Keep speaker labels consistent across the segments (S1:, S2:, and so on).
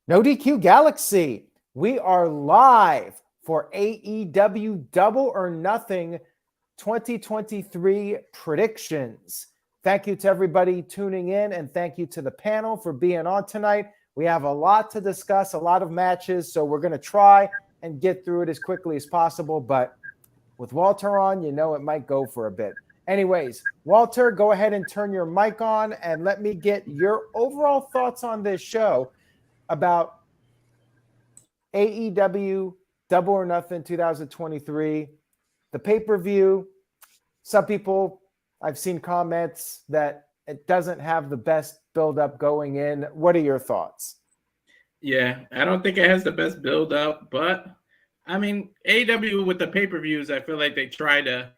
S1: No DQ Galaxy, we are live for AEW Double or Nothing 2023 predictions. Thank you to everybody tuning in, and thank you to the panel for being on tonight. We have a lot to discuss, a lot of matches, so we're going to try and get through it as quickly as possible, but with Walter on, you know it might go for a bit. Anyways, Walter, go ahead and turn your mic on and let me get your overall thoughts on this show about AEW Double or Nothing 2023, the pay-per-view. Some people, I've seen comments that it doesn't have the best build-up going in. What are your thoughts?
S2: Yeah, I don't think it has the best build-up, but I mean, AEW with the pay-per-views, I feel like they try to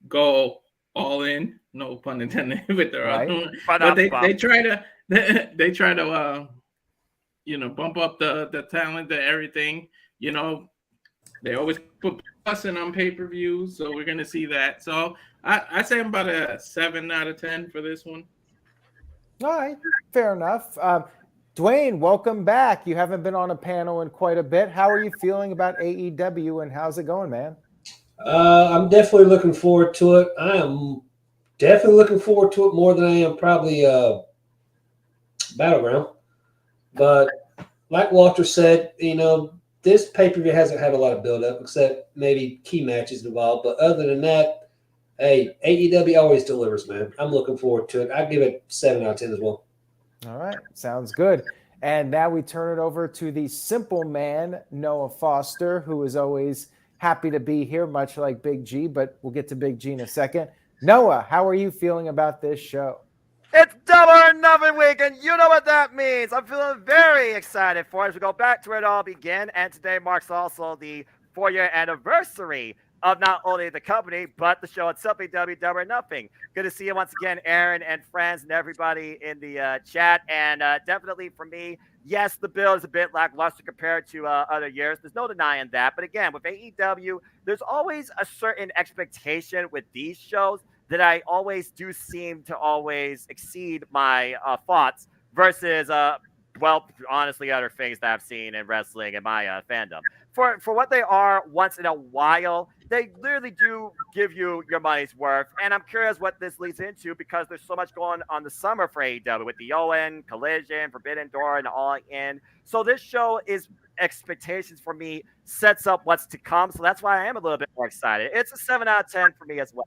S2: go all in, no pun intended, with their
S1: Right.
S2: but they try to bump up the talent, the everything. They always put busing on pay-per-views, so we're gonna see that. So I say I'm about a 7 out of 10 for this one.
S1: All right, fair enough. Dwayne, welcome back. You haven't been on a panel in quite a bit. How are you feeling about AEW, and how's it going, man?
S3: I'm definitely looking forward to it. I am definitely looking forward to it more than I am probably Battleground. But like Walter said, this pay-per-view hasn't had a lot of build-up except maybe key matches involved. But other than that, hey, AEW always delivers, man. I'm looking forward to it. I give it 7 out of 10 as well.
S1: All right, sounds good. And now we turn it over to the simple man, Noah Foster, who is always happy to be here, much like Big G, but we'll get to Big G in a second. Noah, how are you feeling about this show?
S4: It's Double or Nothing week, and you know what that means. I'm feeling very excited for it as we go back to where it all began, and today marks also the 4-year anniversary of not only the company, but the show itself, AEW Double or Nothing. Good to see you once again, Aaron and friends and everybody in the chat. And definitely for me, yes, the build is a bit lackluster compared to other years. There's no denying that. But again, with AEW, there's always a certain expectation with these shows that I always do seem to always exceed my thoughts versus, honestly, other things that I've seen in wrestling and my fandom. For what they are once in a while, they literally do give you your money's worth. And I'm curious what this leads into because there's so much going on the summer for AEW with the Owen, Collision, Forbidden Door, and All In. So this show is expectations for me, sets up what's to come. So that's why I am a little bit more excited. It's a 7 out of 10 for me as well.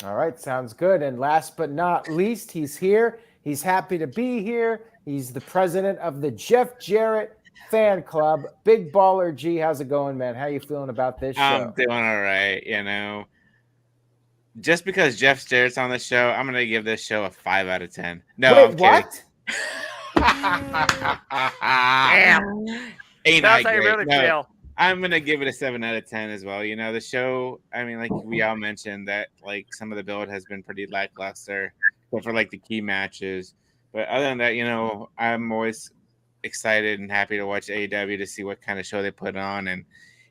S1: All right, sounds good. And last but not least, he's here. He's happy to be here. He's the president of the Jeff Jarrett fan club. Big Baller G, how's it going, man? How you feeling about this show?
S5: I'm doing all right, Just because Jeff Jarrett's on the show, I'm going to give this show a 5 out of 10. No,
S1: wait,
S5: I'm
S1: what?
S4: Damn.
S5: Ain't
S4: That's
S5: I
S4: how you
S5: great?
S4: really
S5: No,
S4: feel.
S5: I'm going to give it a 7 out of 10 as well. The show, I mean, like we all mentioned that, like, some of the build has been pretty lackluster, but for, like, the key matches. But other than that, I'm always excited and happy to watch AEW to see what kind of show they put on. And,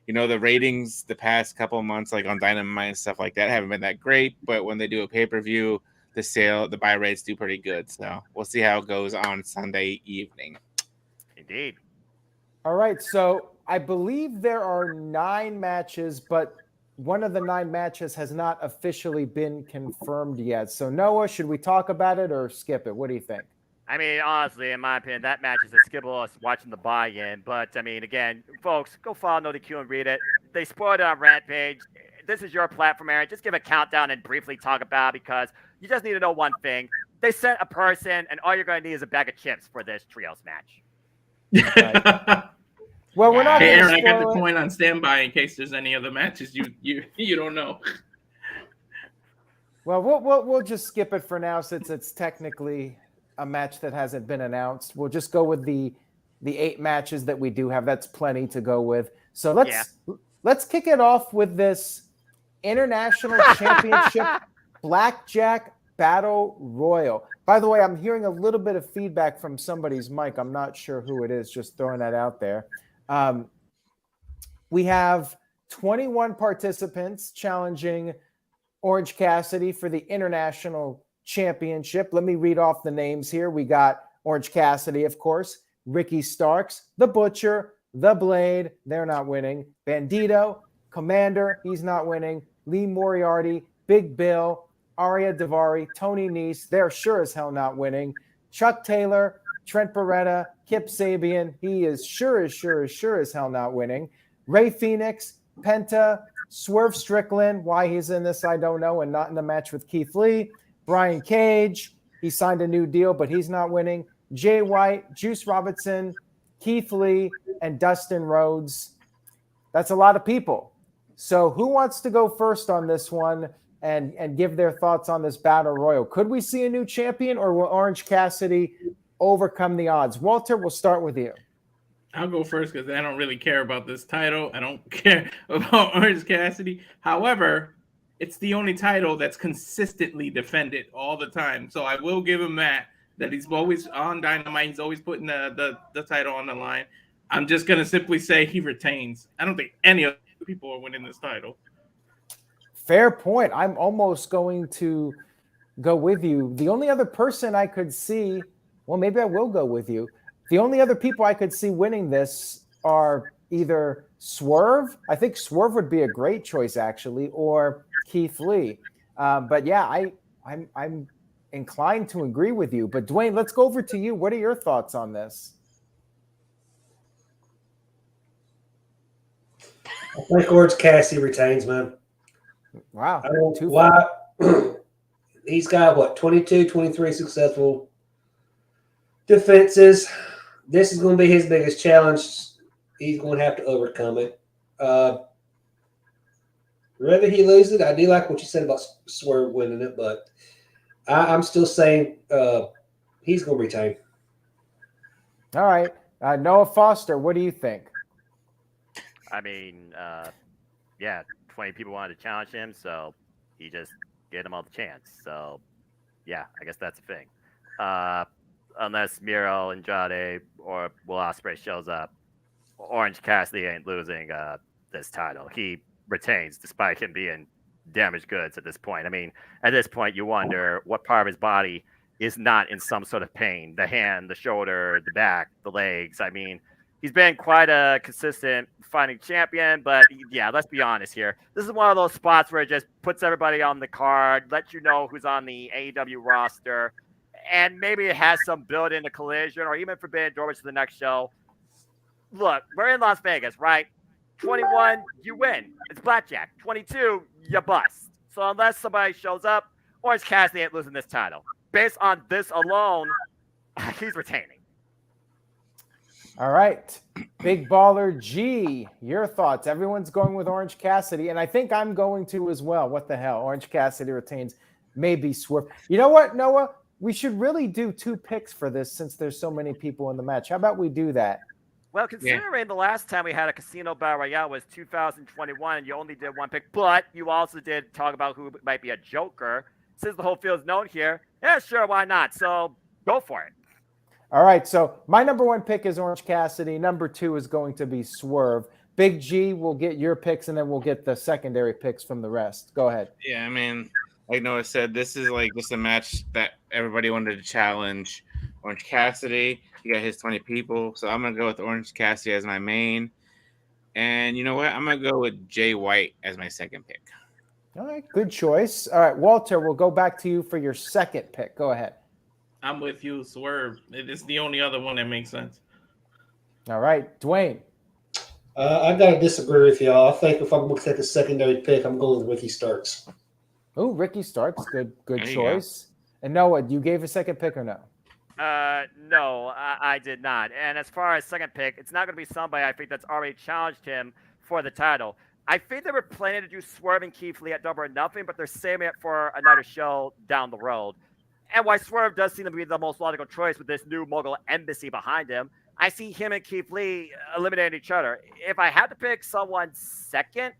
S5: the ratings the past couple of months, like on Dynamite and stuff like that, haven't been that great. But when they do a pay-per-view, the buy rates do pretty good. So we'll see how it goes on Sunday evening.
S4: Indeed.
S1: All right, so I believe there are 9 matches, but one of the 9 matches has not officially been confirmed yet. So Noah, should we talk about it or skip it? What do you think?
S4: I mean, honestly, in my opinion, that match is as skippable as watching the buy-in. But, I mean, again, folks, go follow No DQ and read it. They spoiled it on Rampage. This is your platform, Aaron. Just give a countdown and briefly talk about it because you just need to know one thing. They sent a person, and all you're going to need is a bag of chips for this trios match.
S1: Right. Well, we're not.
S2: Hey, Aaron, I got the coin on standby in case there's any other matches you don't know.
S1: Well, we'll just skip it for now since it's technically a match that hasn't been announced. We'll just go with the 8 matches that we do have. That's plenty to go with. So let's kick it off with this International Championship Blackjack Battle Royal. By the way, I'm hearing a little bit of feedback from somebody's mic. I'm not sure who it is. Just throwing that out there. We have 21 participants challenging Orange Cassidy for the International Championship. Let me read off the names here. We got Orange Cassidy, of course, Ricky Starks, The Butcher, The Blade, they're not winning. Bandido, Komander, he's not winning. Lee Moriarty, Big Bill, Arya Daivari, Tony Nese, they're sure as hell not winning. Chuck Taylor, Trent Beretta, Kip Sabian, he is sure as hell not winning. Ray Fénix, Penta, Swerve Strickland, why he's in this I don't know, and not in the match with Keith Lee. Brian Cage, he signed a new deal, but he's not winning. Jay White, Juice Robinson, Keith Lee, and Dustin Rhodes. That's a lot of people. So who wants to go first on this one and give their thoughts on this battle royal? Could we see a new champion, or will Orange Cassidy overcome the odds? Walter, we'll start with you.
S2: I'll go first because I don't really care about this title. I don't care about Orange Cassidy. However, it's the only title that's consistently defended all the time. So I will give him that he's always on Dynamite. He's always putting the title on the line. I'm just going to simply say he retains. I don't think any of the people are winning this title.
S1: Fair point. I'm almost going to go with you. The only other person I could see, well, maybe I will go with you. The only other people I could see winning this are either Swerve. I think Swerve would be a great choice, actually, or Keith Lee. But yeah, I'm inclined to agree with you. But Dwayne, let's go over to you. What are your thoughts on this?
S3: I think Orange Cassidy retains, man.
S1: Wow.
S3: I don't know why. He's got, 22, 23 successful defenses. This is going to be his biggest challenge. He's going to have to overcome it. Whether he loses it, I do like what you said about Swerve winning it, but I'm still saying he's going to retain.
S1: All right. Noah Foster, what do you think?
S4: I mean, 20 people wanted to challenge him, so he just gave them all the chance. So, yeah, I guess that's a thing. Unless Miro, Andrade, or Will Ospreay shows up, Orange Cassidy ain't losing this title. He retains, despite him being damaged goods at this point. I mean, at this point, you wonder what part of his body is not in some sort of pain. The hand, the shoulder, the back, the legs. I mean, he's been quite a consistent fighting champion, but yeah, let's be honest here. This is one of those spots where it just puts everybody on the card, lets you know who's on the AEW roster, and maybe it has some build-in to Collision or even Forbidden Door to the next show. Look, we're in Las Vegas, right? 21, you win. It's blackjack. 22, you bust. So unless somebody shows up, Orange Cassidy ain't losing this title. Based on this alone, he's retaining.
S1: All right. Big Baller G, your thoughts. Everyone's going with Orange Cassidy, and I think I'm going to as well. What the hell? Orange Cassidy retains, maybe Swerve. You know what, Noah? We should really do 2 picks for this since there's so many people in the match. How about we do that?
S4: Well, considering the last time we had a Casino Battle Royale was 2021, and you only did 1 pick, but you also did talk about who might be a Joker. Since the whole field's known here, yeah, sure, why not? So go for it.
S1: All right, so my number 1 pick is Orange Cassidy. Number 2 is going to be Swerve. Big G, we'll get your picks, and then we'll get the secondary picks from the rest. Go ahead.
S5: Yeah, I mean, like Noah said, this is like just a match that everybody wanted to challenge Orange Cassidy. He got his 20 people, so I'm going to go with Orange Cassidy as my main. And you know what? I'm going to go with Jay White as my second pick.
S1: All right, good choice. All right, Walter, we'll go back to you for your second pick. Go ahead.
S2: I'm with you, Swerve. It's the only other one that makes sense.
S1: All right, Dwayne.
S3: I got to disagree with y'all. I think if I'm going to take a secondary pick, I'm going with Ricky Starks.
S1: Oh, Ricky Starks, good
S5: There you
S1: choice. And Noah, you gave a second pick or no?
S4: No, I did not. And as far as second pick, it's not going to be somebody I think that's already challenged him for the title. I think they were planning to do Swerve and Keith Lee at Double or Nothing, but they're saving it for another show down the road. And while Swerve does seem to be the most logical choice with this new mogul embassy behind him, I see him and Keith Lee eliminating each other. If I had to pick someone second,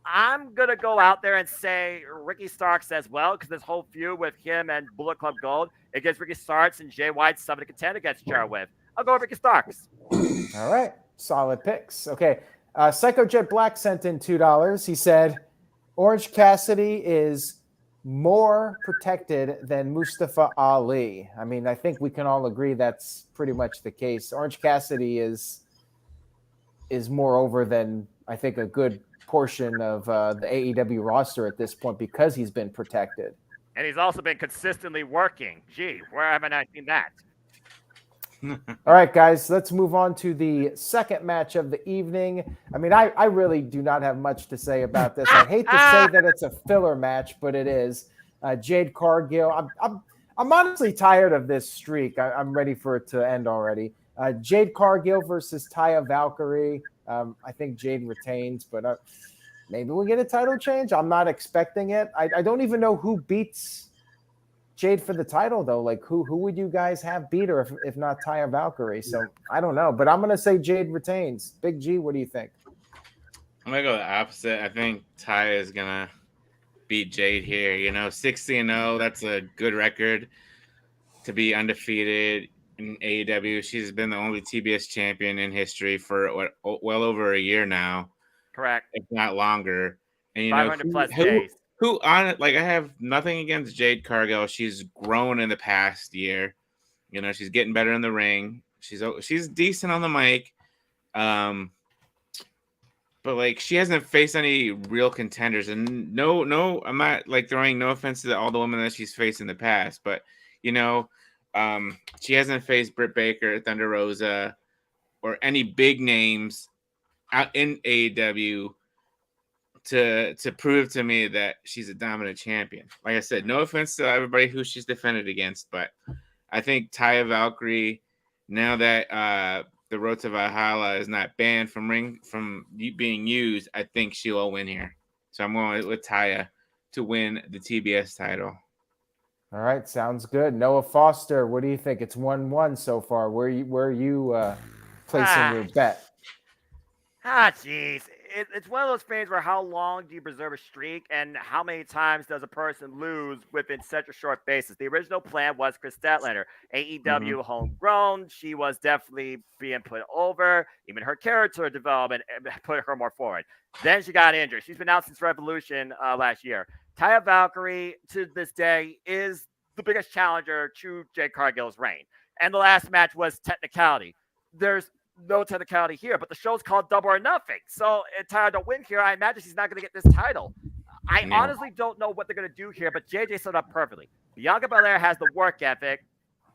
S4: I'm going to go out there and say Ricky Starks as well, because this whole feud with him and Bullet Club Gold against Ricky Starks and Jay White's something to contend against Jarrett with. I'll go with Ricky Starks.
S1: All right, solid picks. Okay, Psycho Jet Black sent in $2. He said, Orange Cassidy is more protected than Mustafa Ali? I mean, I think we can all agree that's pretty much the case. Orange Cassidy is more over than I think a good portion of the AEW roster at this point because he's been protected.
S4: And he's also been consistently working. Gee, where haven't I seen that?
S1: All right, guys, let's move on to the second match of the evening. I mean, I really do not have much to say about this. I hate to say that it's a filler match, but it is. Jade Cargill. I'm honestly tired of this streak. I'm ready for it to end already. Jade Cargill versus Taya Valkyrie. I think Jade retains, but maybe we'll get a title change. I'm not expecting it. I don't even know who beats Jade for the title, though. Like, who would you guys have beat her if not Taya Valkyrie? So I don't know, but I'm going to say Jade retains. Big G, what do you think?
S5: I'm going to go the opposite. I think Taya is going to beat Jade here. 60-0, that's a good record to be undefeated in AEW. She's been the only TBS champion in history for well over a year now.
S4: Correct.
S5: If not longer. And
S4: 500 plus days.
S5: Who on it? Like, I have nothing against Jade Cargill. She's grown in the past year. She's getting better in the ring. She's decent on the mic. But like, she hasn't faced any real contenders. And no, I'm not like throwing no offense to all the women that she's faced in the past. But she hasn't faced Britt Baker, Thunder Rosa, or any big names out in AEW to prove to me that she's a dominant champion. Like I said, no offense to everybody who she's defended against, but I think Taya Valkyrie, now that the Road to Valhalla is not banned from being used, I think she will win here. So I'm going with Taya to win the TBS title.
S1: All right, sounds good. Noah Foster, what do you think? It's 1-1 so far. Where are you placing your bet?
S4: Jeez. It's one of those things where how long do you preserve a streak and how many times does a person lose within such a short basis? The original plan was Chris Statlander, AEW homegrown. She was definitely being put over. Even her character development put her more forward. Then she got injured. She's been out since Revolution last year. Taya Valkyrie, to this day, is the biggest challenger to Jade Cargill's reign. And the last match was technicality. There's no technicality here, but the show's called Double or Nothing. So if Taya don't win here, I imagine she's not going to get this title. I honestly don't know what they're going to do here, but JJ set up perfectly. Bianca Belair has the work ethic.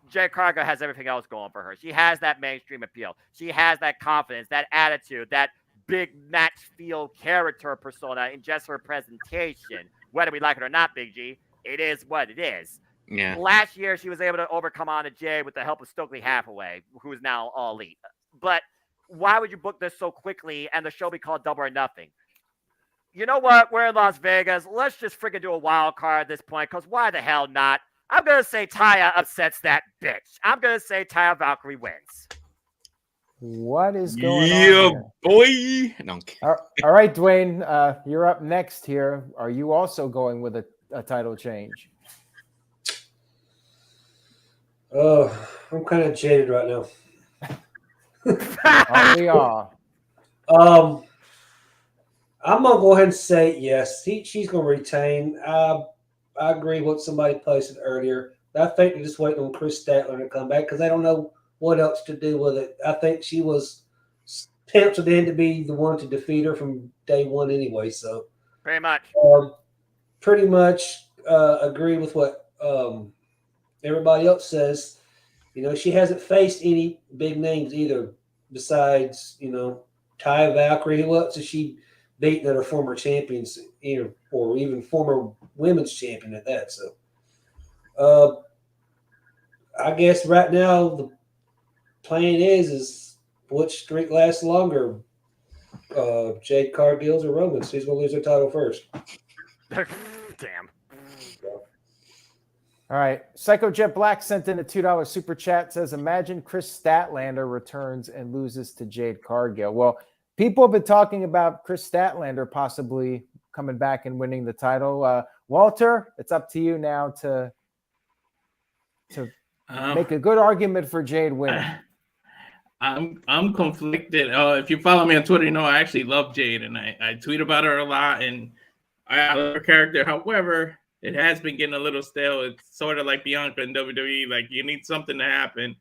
S4: Jade Cargill has everything else going for her. She has that mainstream appeal. She has that confidence, that attitude, that big match feel character persona in just her presentation. Whether we like it or not, Big G, it is what it is.
S5: Yeah.
S4: Last year, she was able to overcome Anna Jay with the help of Stokely Hathaway, who is now All Elite. But why would you book this so quickly and the show be called Double or Nothing? You know what? We're in Las Vegas. Let's just freaking do a wild card at this point, because why the hell not? I'm going to say Taya upsets that bitch. I'm going to say Taya Valkyrie wins.
S1: What is going on here?
S5: Boy. No,
S1: all right, Dwayne, you're up next here. Are you also going with a title change?
S3: Oh, I'm kind of jaded right now.
S1: Aren't we all?
S3: I'm gonna go ahead and say yes. She's gonna retain. I agree with what somebody posted earlier. I think they're just waiting on Chris Statler to come back because they don't know what else to do with it. I think she was penciled in to be the one to defeat her from day one anyway. So
S4: pretty much
S3: agree with what everybody else says. She hasn't faced any big names either besides, Taya Valkyrie. Who else has she beaten that are former champions, or even former women's champion at that? So I guess right now the plan is which streak lasts longer, Jade Cargill's or Roman's. Who's going to lose their title first?
S4: Damn.
S1: All right. Psycho Jet Black sent in a $2 super chat. Says, imagine Chris Statlander returns and loses to Jade Cargill. Well, people have been talking about Chris Statlander possibly coming back and winning the title. Walter, it's up to you now to make a good argument for Jade winning.
S2: I'm conflicted. If you follow me on Twitter, I actually love Jade, and I tweet about her a lot, and I love her character. However, it has been getting a little stale. It's sort of like Bianca in WWE. Like, you need something to happen.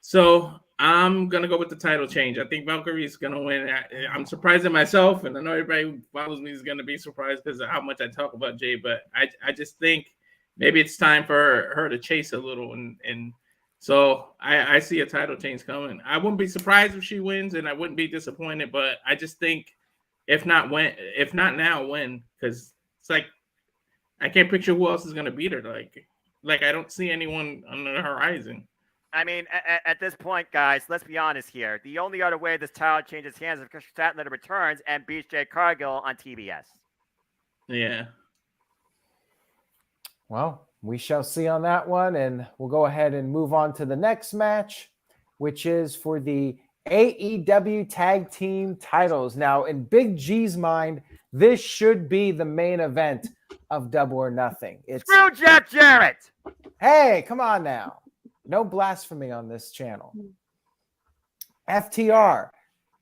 S2: So I'm going to go with the title change. I think Valkyrie is going to win. I'm surprised at myself, and I know everybody who follows me is going to be surprised because of how much I talk about Jay, but I just think maybe it's time for her to chase a little. And so I see a title change coming. I wouldn't be surprised if she wins, and I wouldn't be disappointed, but I just think if not now, when? Because it's like I can't picture who else is going to beat her. Like I don't see anyone on the horizon.
S4: I mean, at this point, guys, let's be honest here. The only other way this title changes hands is if Satnam returns and beats Jade Cargill on TBS.
S2: Yeah.
S1: Well, we shall see on that one, and we'll go ahead and move on to the next match, which is for the AEW Tag Team titles. Now, in Big G's mind, this should be the main event of Double or Nothing.
S4: Screw Jeff Jarrett!
S1: Hey, come on now. No blasphemy on this channel. FTR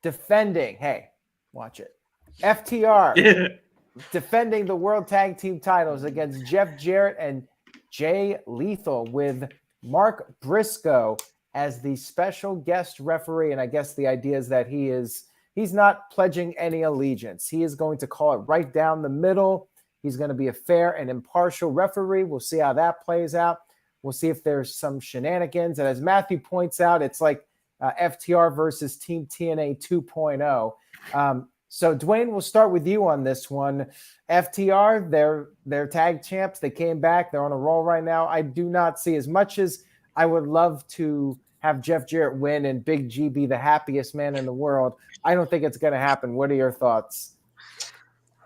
S1: defending. Hey, watch it. FTR defending the World Tag Team titles against Jeff Jarrett and Jay Lethal with Mark Briscoe as the special guest referee. And I guess the idea is that he's not pledging any allegiance. He is going to call it right down the middle. He's going to be a fair and impartial referee. We'll see how that plays out. We'll see if there's some shenanigans. And as Matthew points out, it's like FTR versus Team TNA 2.0. So, Dwayne, we'll start with you on this one. FTR, they're tag champs. They came back. They're on a roll right now. I do not see, as much as I would love to have Jeff Jarrett win and Big G be the happiest man in the world, I don't think it's going to happen. What are your thoughts?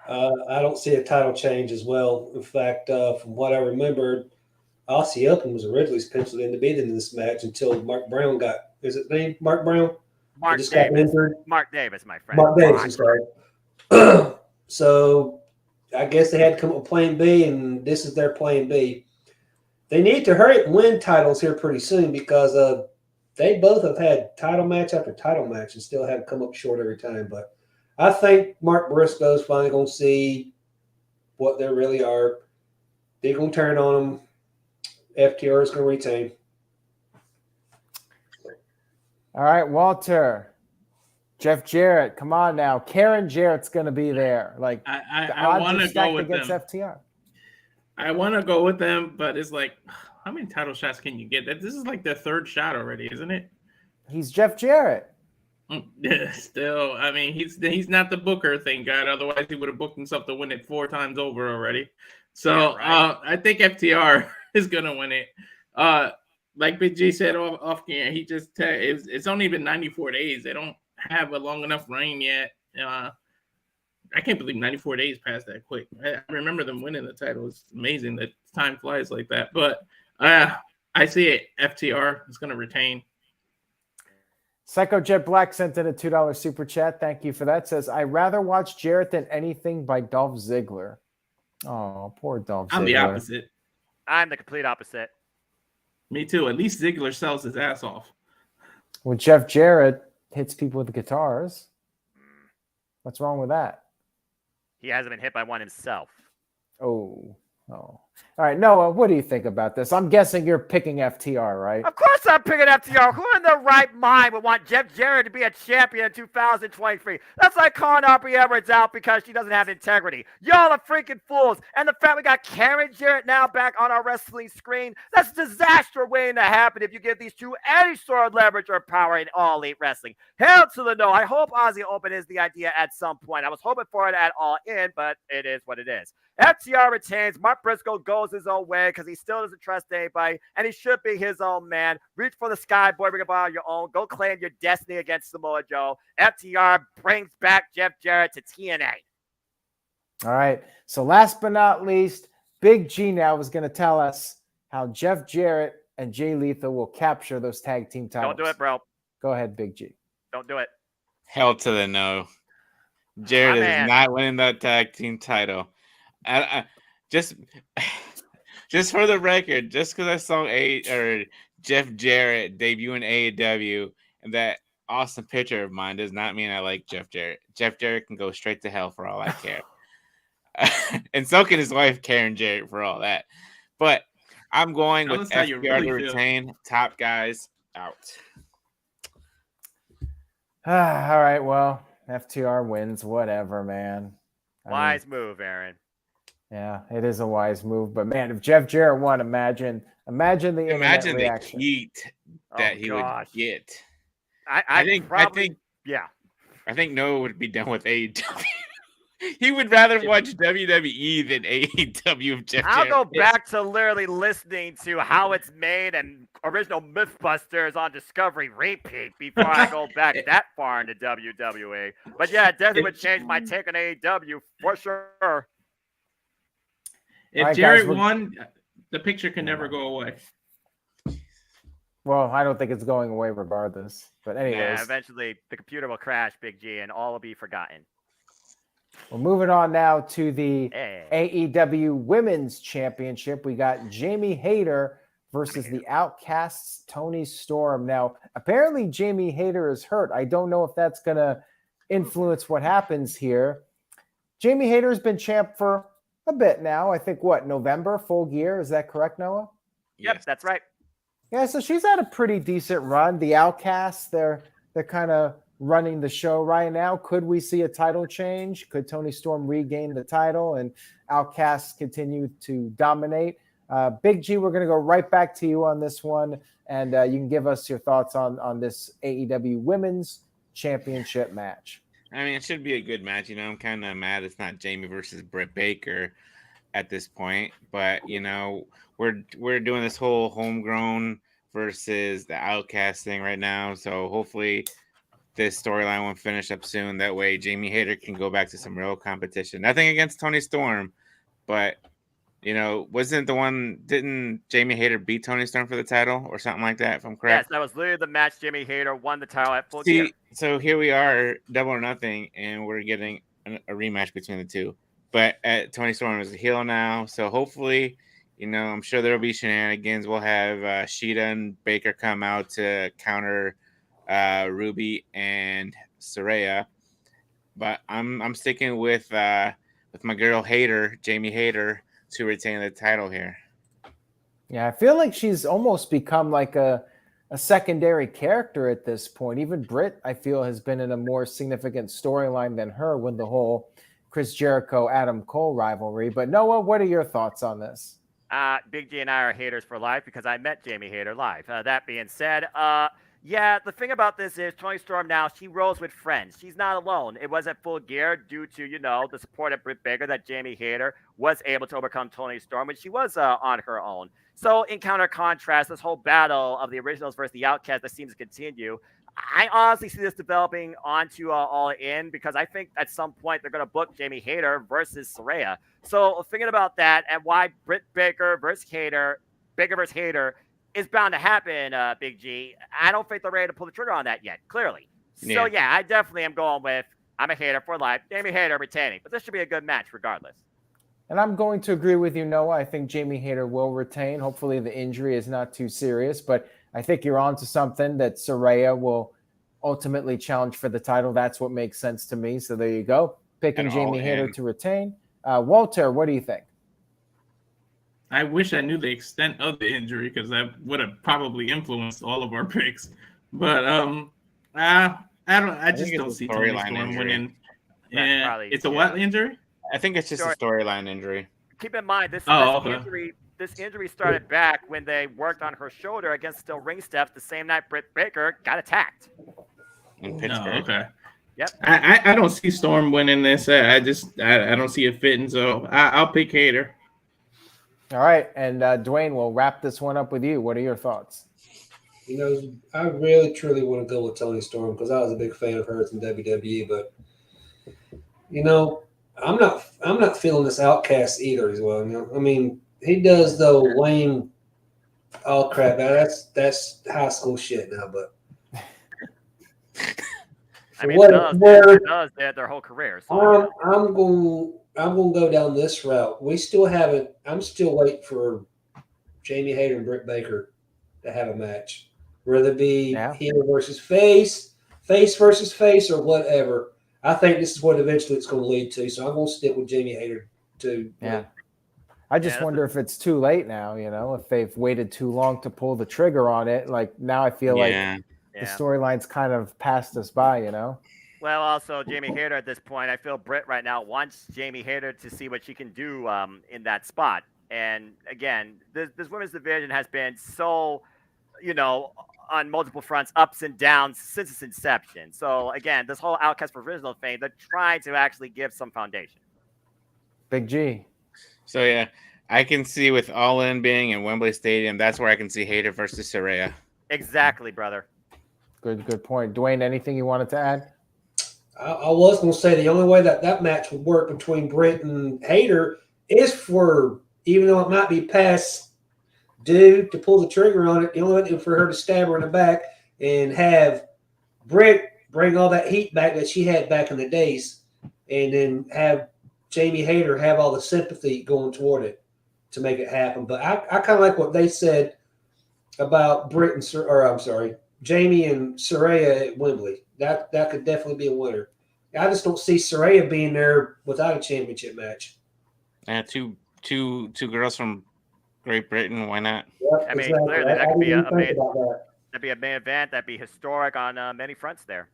S3: I don't see a title change as well. In fact, from what I remember, Aussie Open was originally penciled in to be in this match until Mark Brown got, is it named Mark Brown?
S4: Mark
S3: Davis, my friend. Mark Davis, I'm sorry. So I guess they had to come up with plan B, and this is their plan B. They need to hurry up and win titles here pretty soon because they both have had title match after title match and still have come up short every time. But I think Mark Briscoe is finally going to see what they really are. They're going to turn on them. FTR is going to retain.
S1: All right, Walter. Jeff Jarrett, come on now. Karen Jarrett's going to be there. Like,
S2: I want to go with
S1: against
S2: them.
S1: FTR.
S2: I want to go with them, but it's like, how many title shots can you get? This is like their third shot already, isn't it?
S1: He's Jeff Jarrett.
S2: Yeah, still, I mean, he's not the booker, thank God. Otherwise, he would have booked himself to win it 4 times over already. So
S4: yeah, right.
S2: I think FTR is gonna win it. Like Big G said off camera, he just it's only been 94 days. They don't have a long enough reign yet. I can't believe 94 days passed that quick. I remember them winning the title. It's amazing that time flies like that. But I see it. FTR is going to retain.
S1: Psycho Jet Black sent in a $2 super chat. Thank you for that. Says, I'd rather watch Jarrett than anything by Dolph Ziggler. Oh, poor Dolph Ziggler.
S2: I'm the opposite.
S4: I'm the complete opposite.
S2: Me too. At least Ziggler sells his ass off.
S1: Well, Jeff Jarrett hits people with the guitars. What's wrong with that?
S4: He hasn't been hit by one himself.
S1: Oh. All right, Noah, what do you think about this? I'm guessing you're picking FTR, right?
S4: Of course I'm picking FTR. Who in their right mind would want Jeff Jarrett to be a champion in 2023? That's like calling Aubrey Edwards out because she doesn't have integrity. Y'all are freaking fools. And the fact we got Karen Jarrett now back on our wrestling screen, that's a disaster waiting to happen if you give these two any sort of leverage or power in All Elite Wrestling. Hell to the no. I hope Aussie Open is the idea at some point. I was hoping for it at All In, but it is what it is. FTR retains. Mark Briscoe goes his own way because he still doesn't trust anybody, and he should be his own man. Reach for the sky, boy. Bring about your own. Go claim your destiny against Samoa Joe. FTR brings back Jeff Jarrett to TNA.
S1: All right. So last but not least, Big G now is going to tell us how Jeff Jarrett and Jay Lethal will capture those tag team titles.
S4: Don't do it, bro.
S1: Go ahead, Big G.
S4: Don't do it.
S5: Hell to the no. Jarrett is not winning that tag team title. Just for the record, just because I saw Jeff Jarrett debut in AEW and that awesome picture of mine does not mean I like Jeff Jarrett. Jeff Jarrett can go straight to hell for all I care. and soaking his wife Karen Jarrett for all that. But I'm going
S2: Tell
S5: with
S2: us how you
S5: FTR
S2: really
S5: to
S2: feel.
S5: retain. Top guys out.
S1: All right, well, FTR wins, whatever, man. I mean,
S4: Wise move, Aaron.
S1: yeah, it is a wise move, but man, if Jeff Jarrett won, imagine the internet
S5: Imagine the
S1: reaction.
S5: heat that he
S4: gosh.
S5: would get.
S4: I
S5: think
S4: probably, yeah.
S5: I think Noah would be done with AEW. He would rather watch WWE than AEW if Jeff
S4: I'll
S5: Jarrett
S4: go
S5: did.
S4: back to literally listening to how it's made and original Mythbusters on Discovery repeat before I go back that far into WWE. But yeah, it definitely would change my take on AEW for sure.
S2: If
S1: All right,
S2: Jarrett
S1: guys,
S2: won, the picture can never go away.
S1: Well, I don't think it's going away regardless. But anyways,
S4: Yeah, eventually the computer will crash, Big G, and all will be forgotten.
S1: we're moving on now to the
S4: Hey.
S1: AEW Women's Championship. We got Jamie Hayter versus the Outcasts, Tony Storm. Now, apparently Jamie Hayter is hurt. I don't know if that's going to influence what happens here. Jamie Hayter's been champ for a bit now. I think, November, full gear. Is that correct, Noah?
S4: Yep,
S5: Yes.
S4: that's right.
S1: Yeah, so she's had a pretty decent run. The Outcasts, they're kind of running the show right now. Could we see a title change? Could Tony Storm regain the title and Outcasts continue to dominate? Big G, we're going to go right back to you on this one, and you can give us your thoughts on this AEW Women's Championship match.
S5: I mean, it should be a good match. I'm kind of mad it's not Jamie versus Britt Baker at this point, but we're doing this whole homegrown versus the Outcast thing right now. So hopefully this storyline will finish up soon. That way Jamie Hayter can go back to some real competition. Nothing against Tony Storm, but didn't Jamie Hayter beat Tony Storm for the title or something like that, if I'm correct?
S4: Yes, that was literally the match Jamie Hayter won the title at full gear.
S5: So here we are, Double or Nothing, and we're getting a rematch between the two. But Tony Storm is a heel now, so hopefully, I'm sure there will be shenanigans. We'll have Sheeta and Baker come out to counter Ruby and Saraya. But I'm sticking with my girl Hayter, Jamie Hayter, to retain the title here.
S1: Yeah, I feel like she's almost become like a secondary character at this point. Even Britt, I feel, has been in a more significant storyline than her with the whole Chris Jericho, Adam Cole rivalry. But Noah, what are your thoughts on this?
S4: Big G and I are haters for life because I met Jamie Hayter live. That being said, the thing about this is Tony Storm now, she rolls with friends. She's not alone. It was at full gear due to, the support of Britt Baker that Jamie Hayter was able to overcome Tony Storm when she was on her own. So in counter contrast, this whole battle of the originals versus the Outcasts that seems to continue, I honestly see this developing onto All In because I think at some point they're going to book Jamie Hayter versus Saraya. So thinking about that and why Britt Baker versus Hayter, Baker versus Hayter is bound to happen, Big G. I don't think they're ready to pull the trigger on that yet, clearly. So yeah, I definitely am going with I'm a Hayter for life, Jamie Hayter retaining. But this should be a good match regardless.
S1: And I'm going to agree with you, Noah. I think Jamie Hayter will retain. Hopefully the injury is not too serious, but I think you're on to something that Saraya will ultimately challenge for the title. That's what makes sense to me. So there you go. Picking Jamie Hayter to retain. Walter, what do you think?
S2: I wish I knew the extent of the injury because that would have probably influenced all of our picks. But I just don't see Tony Storm winning. Yeah, it's a what injury?
S5: I think it's just a storyline injury.
S4: Keep in mind this injury started back when they worked on her shoulder against Still Ring Steps the same night Britt Baker got attacked.
S5: In Pittsburgh.
S2: Okay.
S4: Yep.
S2: I don't see Storm winning this. I don't see it fitting. So I'll pick Hayter.
S1: All right, and Dwayne, we'll wrap this one up with you. What are your thoughts?
S3: I really, truly want to go with Tony Storm because I was a big fan of hers in WWE, but I'm not feeling this Outcast either as well. I mean, he does the lame, oh crap, that's high school shit now, but
S4: I mean, it does. They had their whole career. So
S3: I'm going to go down this route. I'm still waiting for Jamie Hayter and Britt Baker to have a match, whether it be heel versus face versus face, or whatever. I think this is what eventually it's going to lead to. So I'm going to stick with Jamie Hayter to
S1: Yeah. I just wonder if it's too late now, if they've waited too long to pull the trigger on it. Like now I feel like the storyline's kind of passed us by,
S4: Well, also Jamie Hayter at this point, I feel Britt right now wants Jamie Hayter to see what she can do in that spot. And again, this women's division has been so, on multiple fronts, ups and downs since its inception. So again, this whole Outcast Provisional thing, they're trying to actually give some foundation.
S1: Big G.
S5: So yeah, I can see with Allin being in Wembley Stadium, that's where I can see Hayter versus Saraya.
S4: Exactly, brother.
S1: Good point. Dwayne, anything you wanted to add?
S3: I was going to say the only way that match would work between Britt and Hayter is for, even though it might be past due to pull the trigger on it, the only way for her to stab her in the back and have Britt bring all that heat back that she had back in the days, and then have Jamie Hayter have all the sympathy going toward it to make it happen. But I kind of like what they said about Jamie and Saraya at Wembley. That could definitely be a winner. I just don't see Saraya being there without a championship match.
S5: And two girls from Great Britain. Why not?
S3: Yep,
S4: I mean,
S3: exactly.
S4: clearly that could be a main.
S3: That.
S4: That'd be a main event. That'd be historic on many fronts there.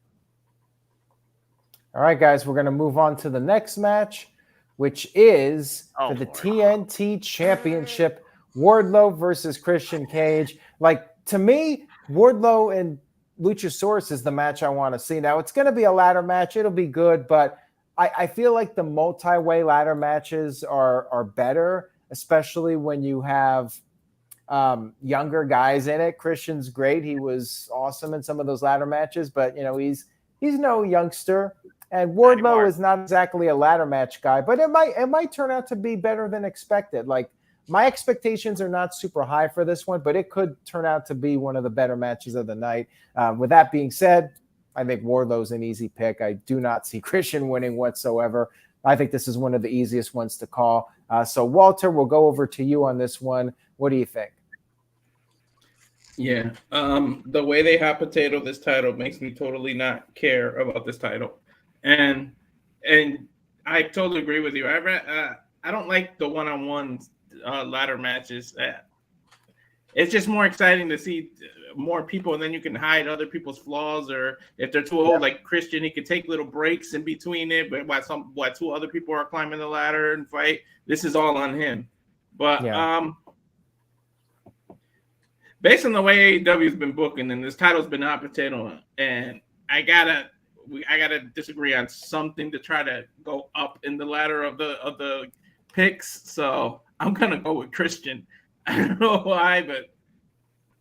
S1: All right, guys, we're going to move on to the next match, which is for the TNT Championship, Wardlow versus Christian Cage. Like, to me, Wardlow and Luchasaurus is the match I want to see. Now, it's going to be a ladder match. It'll be good, but I feel like the multi-way ladder matches are better, especially when you have younger guys in it. Christian's great. He was awesome in some of those ladder matches, but, he's no youngster. And Wardlow is not exactly a ladder match guy, but it might turn out to be better than expected. Like, my expectations are not super high for this one, but it could turn out to be one of the better matches of the night. With that being said, I think Wardlow's an easy pick. I do not see Christian winning whatsoever. I think this is one of the easiest ones to call. So, Walter, we'll go over to you on this one. What do you think?
S2: Yeah, the way they hot potato this title makes me totally not care about this title. And I totally agree with you. I don't like the one-on-one ladder matches. It's just more exciting to see more people, and then you can hide other people's flaws, or if they're too old, like Christian, he could take little breaks in between it. But while two other people are climbing the ladder and fight, this is all on him. But based on the way AEW has been booking, and this title's been hot potato, and I gotta disagree on something to try to go up in the ladder of the picks. So I'm gonna go with Christian. I don't know why, but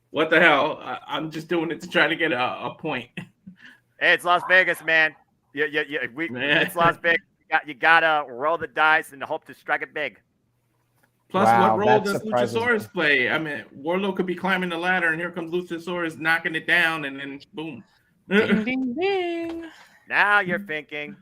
S2: what the hell? I'm just doing it to try to get a point.
S4: Hey, it's Las Vegas, man. It's Las Vegas. You gotta roll the dice and hope to strike it big.
S2: Plus, what role does Luchasaurus play? I mean, Wardlow could be climbing the ladder, and here comes Luchasaurus knocking it down, and then boom.
S5: Ding, ding, ding.
S4: Now you're thinking.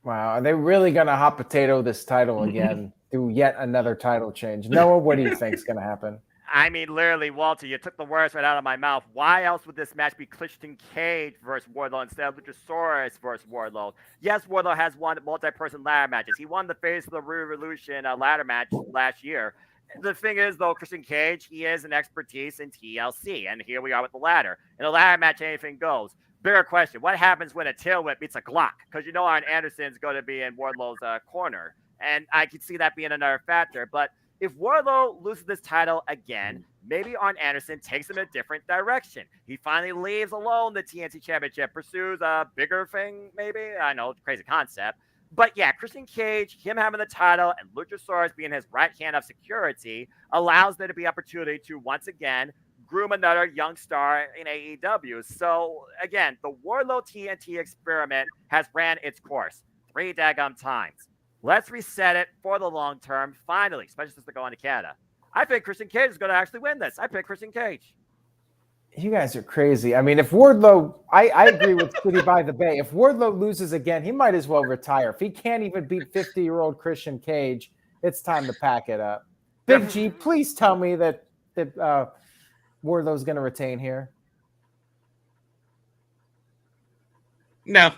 S1: Wow, are they really going to hot potato this title again through yet another title change? Noah, what do you think is going to happen?
S4: I mean, literally, Walter, you took the words right out of my mouth. Why else would this match be Christian Cage versus Wardlow instead of Luchasaurus versus Wardlow? Yes, Wardlow has won multi-person ladder matches. He won the Face of the Revolution ladder match last year. The thing is, though, Christian Cage, he is an expertise in TLC, and here we are with the ladder. In a ladder match, anything goes. Bigger question, what happens when a tail whip meets a Glock? Because you know Arn Anderson's going to be in Wardlow's corner, and I could see that being another factor. But if Wardlow loses this title again, maybe Arn Anderson takes him in a different direction. He finally leaves alone the TNT Championship, pursues a bigger thing, maybe. I know, crazy concept. But yeah, Christian Cage, him having the title, and Luchasaurus being his right hand of security allows there to be opportunity to once again groom another young star in AEW. So again, the Wardlow TNT experiment has ran its course 3 daggum times. Let's reset it for the long term, finally, especially since they're going to Canada. I think Christian Cage is going to actually win this. I pick Christian Cage.
S1: You guys are crazy. I mean, if Wardlow, I agree with City by the Bay. If Wardlow loses again, he might as well retire. If he can't even beat 50-year-old Christian Cage, it's time to pack it up. Big G, please tell me that Wardlow's going to retain here.
S5: No.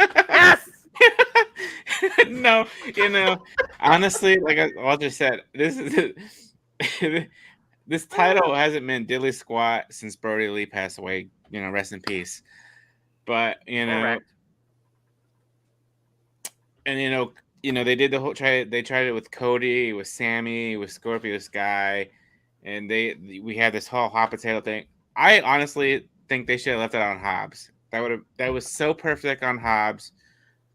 S4: Yes!
S5: No, honestly, like Walter said, this title hasn't meant diddly squat since Brody Lee passed away. Rest in peace. But
S4: Correct.
S5: and they did the whole they tried it with Cody, with Sammy, with Scorpio Sky, and we had this whole hot potato thing. I honestly think they should have left it on Hobbs. That was so perfect on Hobbs,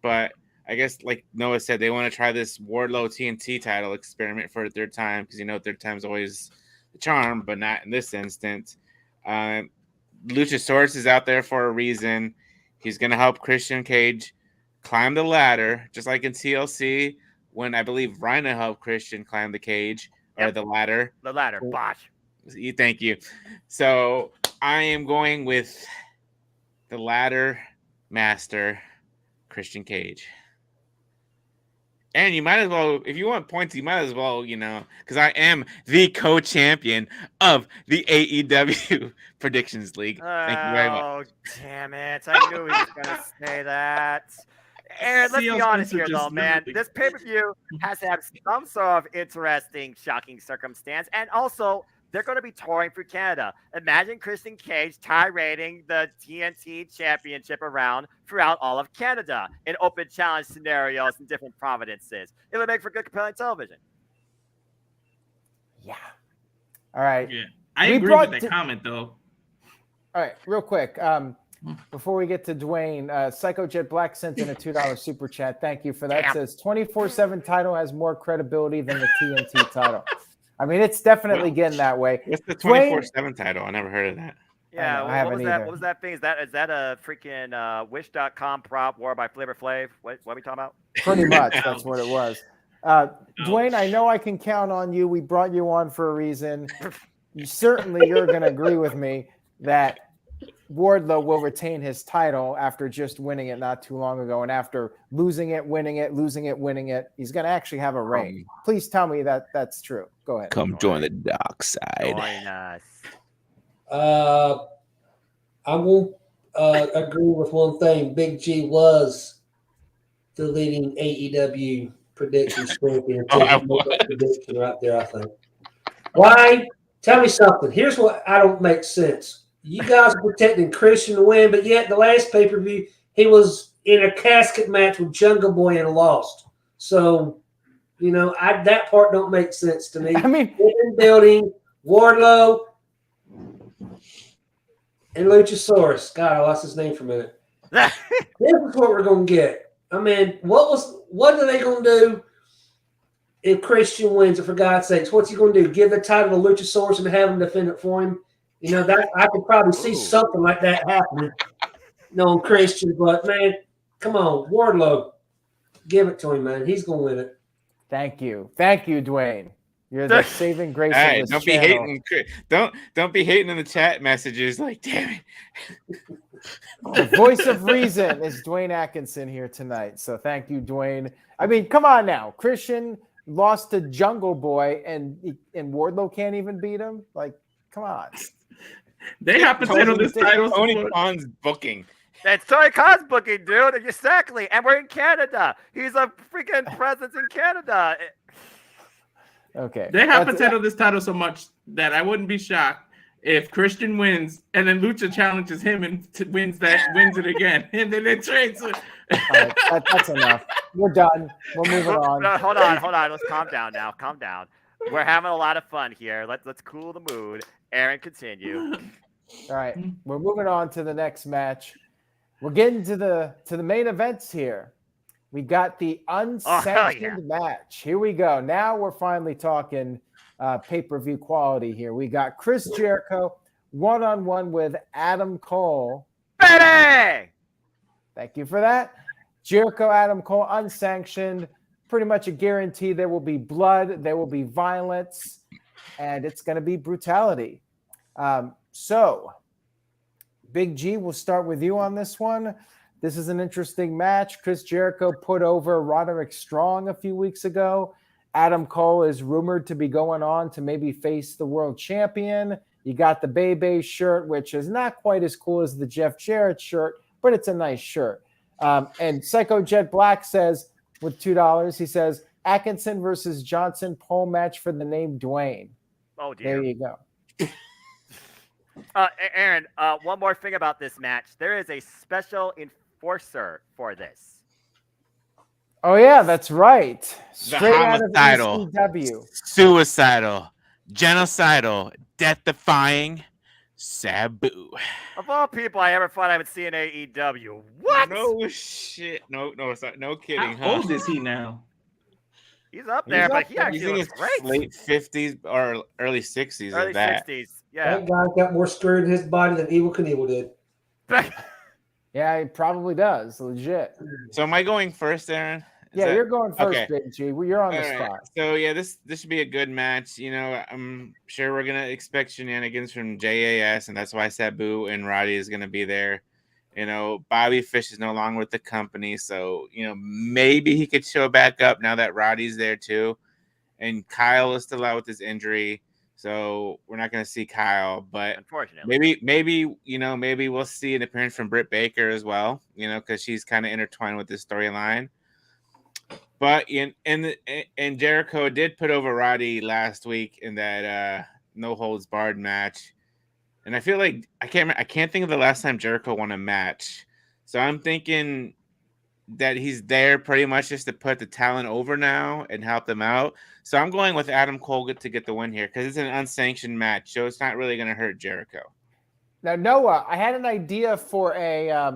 S5: but I guess like Noah said, they want to try this Wardlow TNT title experiment for a third time because third time's always the charm, but not in this instance. Luchasaurus is out there for a reason. He's going to help Christian Cage climb the ladder, just like in TLC when I believe Rhino helped Christian climb the cage or the ladder.
S4: The ladder, botch.
S5: Thank you. So I am going with the ladder master, Christian Cage. And you might as well, if you want points, you might as well, because I am the co-champion of the AEW Predictions League. Thank you very much.
S4: Oh, damn it. I knew he was going to say that. Aaron, let's be honest here, though, man. This pay-per-view has to have some sort of interesting, shocking circumstance. And also, they're going to be touring through Canada. Imagine Christian Cage tirading the TNT Championship around throughout all of Canada in open challenge scenarios and different providences. It would make for good, compelling television.
S1: Yeah. All right.
S2: Yeah. I agree with that comment, though.
S1: All right. Real quick. Before we get to Dwayne, Psycho Jet Black sent in a $2 super chat. Thank you for that. It says 24/7 title has more credibility than the TNT title. I mean, it's definitely getting that way.
S5: What's the 24/7 title? I never heard of that.
S4: Yeah,
S1: I
S4: what was
S1: haven't
S4: that?
S1: either.
S4: What was that thing? Is that a freaking Wish.com prop war by Flavor Flav? What are we talking about?
S1: Pretty much, that's what it was. Dwayne, I know I can count on you. We brought you on for a reason. You're going to agree with me that Wardlow will retain his title after just winning it not too long ago, and after losing it, winning it, losing it, winning it, he's going to actually have a reign. Please tell me that that's true. Go ahead.
S5: Come join the dark side.
S4: Join us.
S3: I will agree with one thing. Big G was the leading AEW prediction champion. Prediction right there, I think. Why? Tell me something. Here's what I don't make sense. You guys are protecting Christian to win, but yet the last pay-per-view, he was in a casket match with Jungle Boy and lost. So, that part don't make sense to me.
S1: I mean,
S3: building Wardlow and Luchasaurus. God, I lost his name for a minute. This is what we're gonna get. I mean, what are they gonna do if Christian wins? For God's sakes, what's he gonna do? Give the title to Luchasaurus and have him defend it for him? That I could probably see something like that happening. On Christian, but man, come on, Wardlow, give it to him, man. He's gonna win it.
S1: Thank you, Dwayne. You're the saving grace
S5: Hey,
S1: of this
S5: don't
S1: channel.
S5: be hating. Don't be hating in the chat messages. Like, damn it.
S1: The voice of reason is Dwayne Atkinson here tonight. So thank you, Dwayne. I mean, come on now. Christian lost to Jungle Boy, and Wardlow can't even beat him. Like, come on.
S2: They have to settle this title.
S5: Tony Khan's booking.
S4: That's Tony Khan's booking, dude. Exactly. And we're in Canada. He's a freaking presence in Canada.
S1: Okay.
S2: They have to settle this title so much that I wouldn't be shocked if Christian wins and then Lucha challenges him and wins it again. And then it trades it.
S1: Right, that's enough. We're done. We're moving on.
S4: Hold on. Let's calm down now. Calm down. We're having a lot of fun here. Let's cool the mood. Aaron, continue.
S1: All right, we're moving on to the next match. We're getting to the main events here. We got the unsanctioned match. Here we go. Now we're finally talking pay-per-view quality here. We got Chris Jericho one-on-one with Adam Cole.
S4: Betty!
S1: Thank you for that. Jericho, Adam Cole, unsanctioned. Pretty much a guarantee there will be blood, there will be violence, and it's going to be brutality. So, Big G, we'll start with you on this one. This is an interesting match. Chris Jericho put over Roderick Strong a few weeks ago. Adam Cole is rumored to be going on to maybe face the world champion. You got the Bebe shirt, which is not quite as cool as the Jeff Jarrett shirt, but it's a nice shirt. And Psycho Jet Black says, with $2. He says Atkinson versus Johnson pole match for the name Dwayne.
S4: Oh dear.
S1: There you go.
S4: Aaron, one more thing about this match. There is a special enforcer for this.
S1: Oh yeah, that's right.
S5: The
S1: Straight out of
S5: homicidal,
S1: ECW.
S5: suicidal, genocidal, death-defying Sabu.
S4: Of all people I ever thought I would see in AEW. What?
S5: No shit. No, sorry. No kidding.
S2: How old is he now?
S4: He's up there, but he
S5: He's
S4: actually
S5: in
S4: looks
S5: his
S4: great.
S5: late 50s or early 60s.
S4: Early
S5: of that.
S4: 60s. Yeah.
S3: That guy got more strength in his body than Evil Knievel did.
S1: Yeah, he probably does. Legit.
S5: So am I going first, Aaron?
S1: Yeah, you're going first,
S5: okay.
S1: Big G. You're on the
S5: All right.
S1: spot.
S5: So yeah, this should be a good match. You know, I'm sure we're gonna expect shenanigans from JAS, and that's why Sabu and Roddy is gonna be there. You know, Bobby Fish is no longer with the company, so you know maybe he could show back up now that Roddy's there too. And Kyle is still out with his injury, so we're not gonna see Kyle. But
S4: unfortunately,
S5: maybe we'll see an appearance from Britt Baker as well. You know, because she's kind of intertwined with this storyline. But and Jericho did put over Roddy last week in that no holds barred match, and I feel like I can't think of the last time Jericho won a match. So I'm thinking that he's there pretty much just to put the talent over now and help them out. So I'm going with Adam Cole to get the win here because it's an unsanctioned match, so it's not really going to hurt Jericho.
S1: Now, Noah, I had an idea for a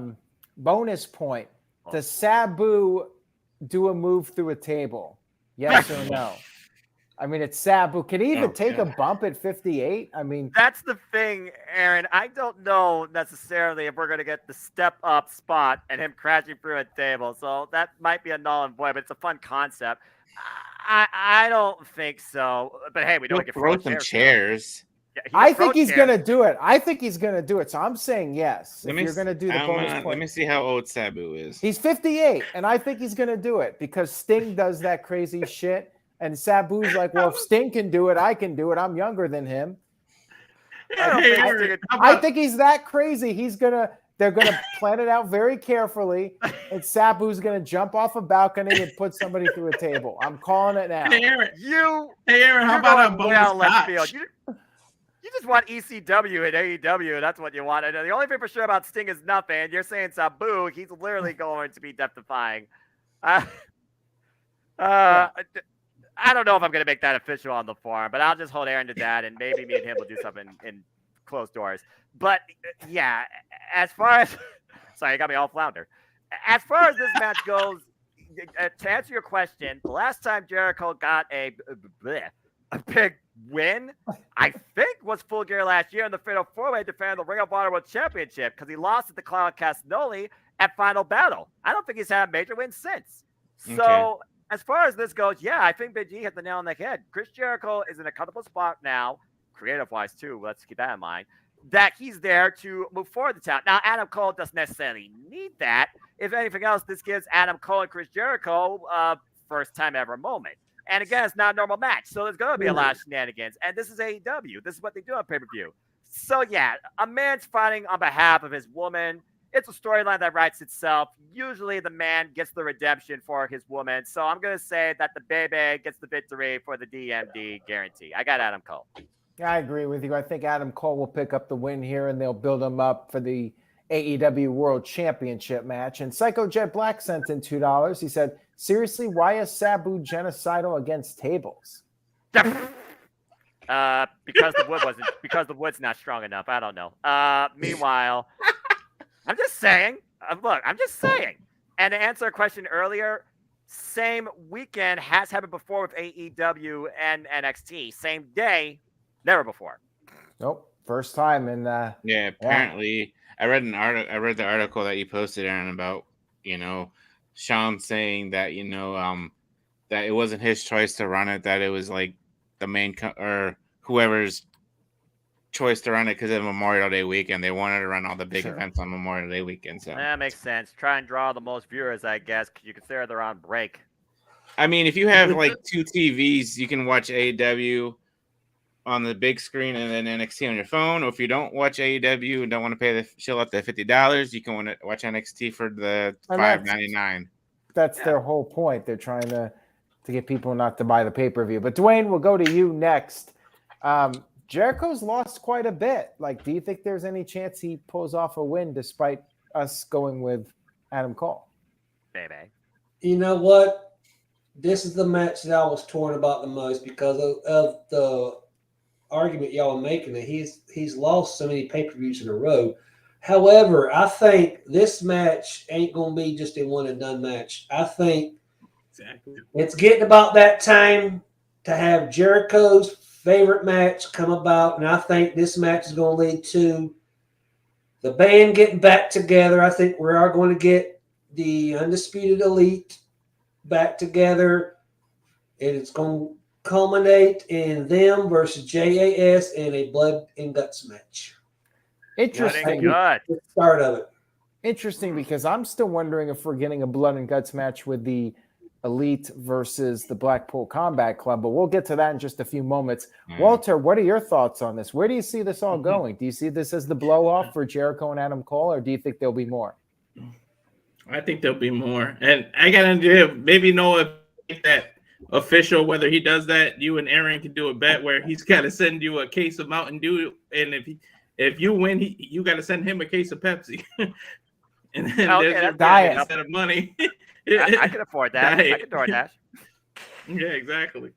S1: bonus point. Does Sabu do a move through a table? Yes or no? I mean, it's Sabu. Can he even take a bump at 58? I mean,
S4: that's the thing, Aaron. I don't know necessarily if we're going to get the step up spot and him crashing through a table. So that might be a null and void, but it's a fun concept. I don't think so. But hey, we don't get
S5: throw some chairs.
S4: Yeah,
S1: I think he's going to do it. I think he's going to do it. So I'm saying yes. If you're going to do the bonus point.
S5: Let me see how old Sabu is.
S1: He's 58, and I think he's going to do it because Sting does that crazy shit. And Sabu's like, well, if Sting can do it, I can do it. I'm younger than him. I think he's that crazy. They're gonna plan it out very carefully, and Sabu's gonna jump off a balcony and put somebody through a table. I'm calling it now.
S2: Hey Aaron, how about a bonus match?
S4: You just want ECW and AEW. That's what you want. And the only thing for sure about Sting is nothing. You're saying Sabu. He's literally going to be death-defying. I don't know if I'm going to make that official on the forum, but I'll just hold Aaron to that, and maybe me and him will do something in closed doors. But, yeah, as far as – sorry, you got me all flounder. As far as this match goes, to answer your question, the last time Jericho got a big win, I think, was Full Gear last year in the Fatal 4-Way defending the Ring of Honor World Championship because he lost it to Clown Castagnoli at Final Battle. I don't think he's had a major win since. So – as far as this goes, yeah, I think Big G hit the nail on the head. Chris Jericho is in a comfortable spot now, creative-wise too. Let's keep that in mind. That he's there to move forward the town. Now, Adam Cole doesn't necessarily need that. If anything else, this gives Adam Cole and Chris Jericho a first-time ever moment. And again, it's not a normal match, so there's going to be a lot of shenanigans. And this is AEW. This is what they do on pay-per-view. So yeah, a man's fighting on behalf of his woman. It's a storyline that writes itself. Usually the man gets the redemption for his woman. So I'm going to say that the baby gets the victory for the DMD guarantee. I got Adam Cole.
S1: Yeah, I agree with you. I think Adam Cole will pick up the win here, and they'll build him up for the AEW World Championship match. And Psycho Jet Black sent in $2. He said, seriously, why is Sabu genocidal against tables?
S4: Because the wood's not strong enough. I don't know. Meanwhile, I'm just saying. I'm just saying. And to answer a question earlier, same weekend has happened before with AEW and NXT. Same day, never before.
S1: Nope, first time. And
S5: apparently, I read the article that you posted, Aaron, about Sean saying that that it wasn't his choice to run it, that it was like the main or whoever's choice to run it because of Memorial Day weekend. They wanted to run all the big events on Memorial Day weekend. So
S4: that makes sense. Try and draw the most viewers, I guess, because you consider they're on break.
S5: I mean, if you have like two TVs, you can watch AEW on the big screen and then NXT on your phone. Or if you don't watch AEW and don't want to pay the shell up to $50, you can watch NXT for the $5.99.
S1: that's their whole point. They're trying to get people not to buy the pay-per-view. But Dwayne, we'll go to you next. Jericho's lost quite a bit. Like, do you think there's any chance he pulls off a win despite us going with Adam Cole?
S4: Baby.
S3: You know what? This is the match that I was torn about the most because of the argument y'all are making that he's lost so many pay-per-views in a row. However, I think this match ain't going to be just a one-and-done match. I think it's getting about that time to have Jericho's favorite match come about, and I think this match is going to lead to the band getting back together. I think we are going to get the Undisputed Elite back together, and it's going to culminate in them versus JAS in a blood and guts match.
S1: Interesting.
S3: The start of it.
S1: Interesting, because I'm still wondering if we're getting a blood and guts match with the Elite versus the Blackpool Combat Club, but we'll get to that in just a few moments. Walter, what are your thoughts on this? Where do you see this all going? Do you see this as the blow-off for Jericho and Adam Cole, or do you think there'll be more?
S2: I think there'll be more. And I got to maybe know if that official, whether he does that, you and Aaron can do a bet where he's got to send you a case of Mountain Dew, and if you win, you got to send him a case of Pepsi. And then there's your diet instead of money.
S4: I can afford that. I can DoorDash.
S2: Yeah, exactly.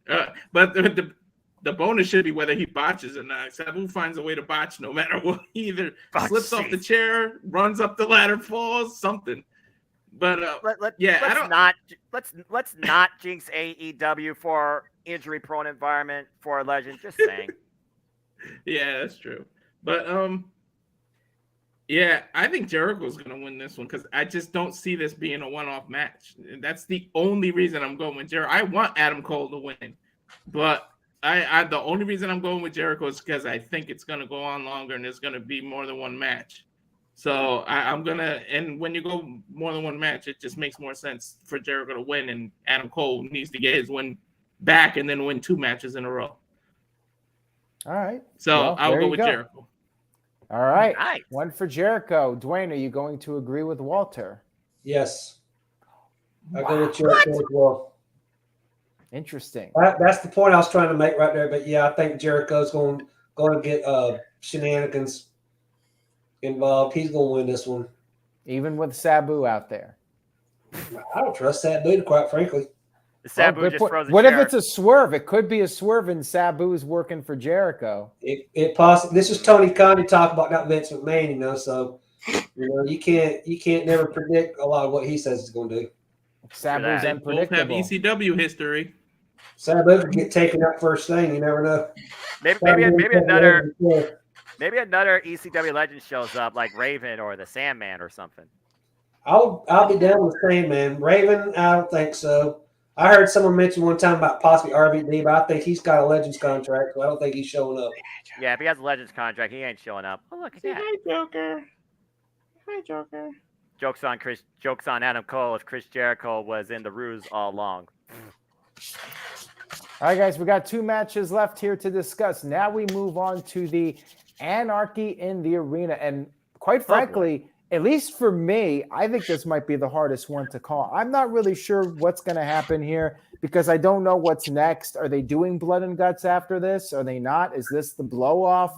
S2: But the bonus should be whether he botches or not. Sabu finds a way to botch no matter what. He either slips off the chair, runs up the ladder, falls, something. But let's not jinx AEW for injury-prone environment for a legend. Just saying. Yeah, that's true. But yeah, I think Jericho's going to win this one because I just don't see this being a one-off match. That's the only reason I'm going with Jericho. I want Adam Cole to win, but the only reason I'm going with Jericho is because I think it's going to go on longer and there's going to be more than one match. So I'm going to – and when you go more than one match, it just makes more sense for Jericho to win, and Adam Cole needs to get his win back and then win 2 matches in a row.
S1: All right.
S2: So I'll go with Jericho.
S1: All right.
S4: Nice.
S1: One for Jericho. Dwayne, are you going to agree with Walter?
S3: Yes. I go with Jericho as well.
S1: Interesting.
S3: That's the point I was trying to make right there. But yeah, I think Jericho's going to get shenanigans involved. He's going to win this one.
S1: Even with Sabu out there.
S3: I don't trust Sabu, quite frankly.
S4: Sabu just throws a
S1: What
S4: chair.
S1: if it's a swerve? It could be a swerve and Sabu's working for Jericho.
S3: It possibly. This is Tony Khan talk about not Vince McMahon, so you can't never predict a lot of what he says he's going to do.
S1: Sabu's unpredictable.
S2: Both have ECW history.
S3: Sabu could get taken up first thing. You never know.
S4: Maybe another ECW legend shows up, like Raven or the Sandman or something.
S3: I'll be down with Sandman. Raven, I don't think so. I heard someone mention one time about possibly RVD, but I think he's got a Legends contract, so I don't think he's showing up.
S4: Yeah, if he has a Legends contract, he ain't showing up. Oh, look at that.
S2: Hi, Joker. Hi, Joker.
S4: Jokes on Adam Cole if Chris Jericho was in the ruse all along.
S1: All right, guys, we got 2 matches left here to discuss. Now we move on to the Anarchy in the Arena. And quite frankly, at least for me, I think this might be the hardest one to call. I'm not really sure what's going to happen here because I don't know what's next. Are they doing blood and guts after this? Are they not? Is this the blow-off?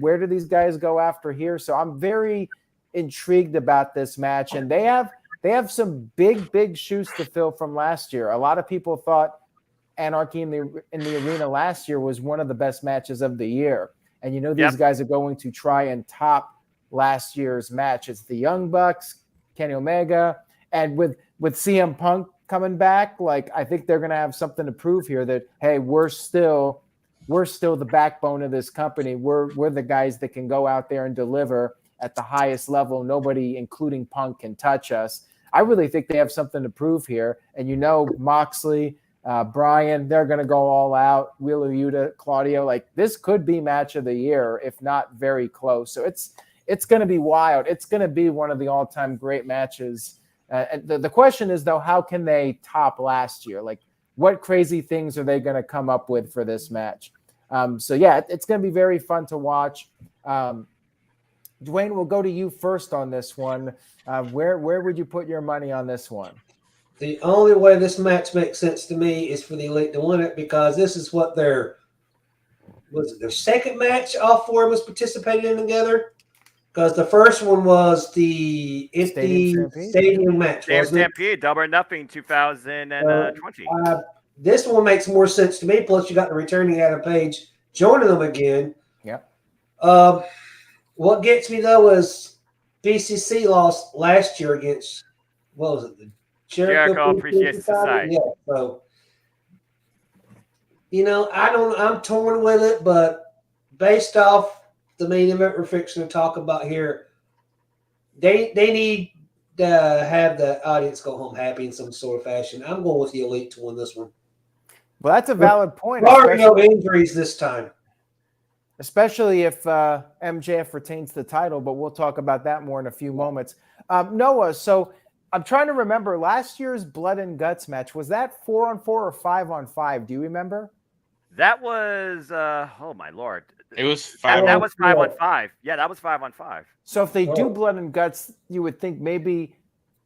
S1: Where do these guys go after here? So I'm very intrigued about this match. And they have some big shoes to fill from last year. A lot of people thought Anarchy in the Arena last year was one of the best matches of the year. And these guys are going to try and top last year's match. It's the Young Bucks, Kenny Omega, and with CM Punk coming back, I think they're going to have something to prove here that, hey, we're still the backbone of this company. We're the guys that can go out there and deliver at the highest level. Nobody, including Punk, can touch us. I really think they have something to prove here. And Moxley, Bryan, they're going to go all out. Wheeler Yuta, Claudio, this could be match of the year, if not very close. So it's going to be wild. It's going to be one of the all-time great matches. The question is, though, how can they top last year? What crazy things are they going to come up with for this match? So, yeah, it's going to be very fun to watch. Dwayne, we'll go to you first on this one. Where would you put your money on this one?
S3: The only way this match makes sense to me is for the Elite to win it, because this is what their second match all four of us participated in together. Because the first one was the empty stadium match,
S4: Stadium
S3: wasn't it?
S4: Stampede, Double or Nothing 2020.
S3: This one makes more sense to me. Plus, you got the returning Adam Page joining them again.
S1: Yep.
S3: What gets me though is BCC lost last year against, what was it? The
S4: Jericho Appreciation Society.
S3: Yeah. So, I'm torn with it, but based off the main event we're fixing to talk about here, they need to have the audience go home happy in some sort of fashion. I'm going with the Elite to win this one.
S1: Well, that's a valid point.
S3: No injuries this time.
S1: Especially if MJF retains the title, but we'll talk about that more in a few moments. Noah, so I'm trying to remember last year's Blood and Guts match. Was that 4-on-4 or 5-on-5? Do you remember?
S4: That was, oh my Lord.
S5: It was 5.
S4: That was 5-on-5. Yeah, that was 5-on-5
S1: So if they do Blood and Guts, you would think maybe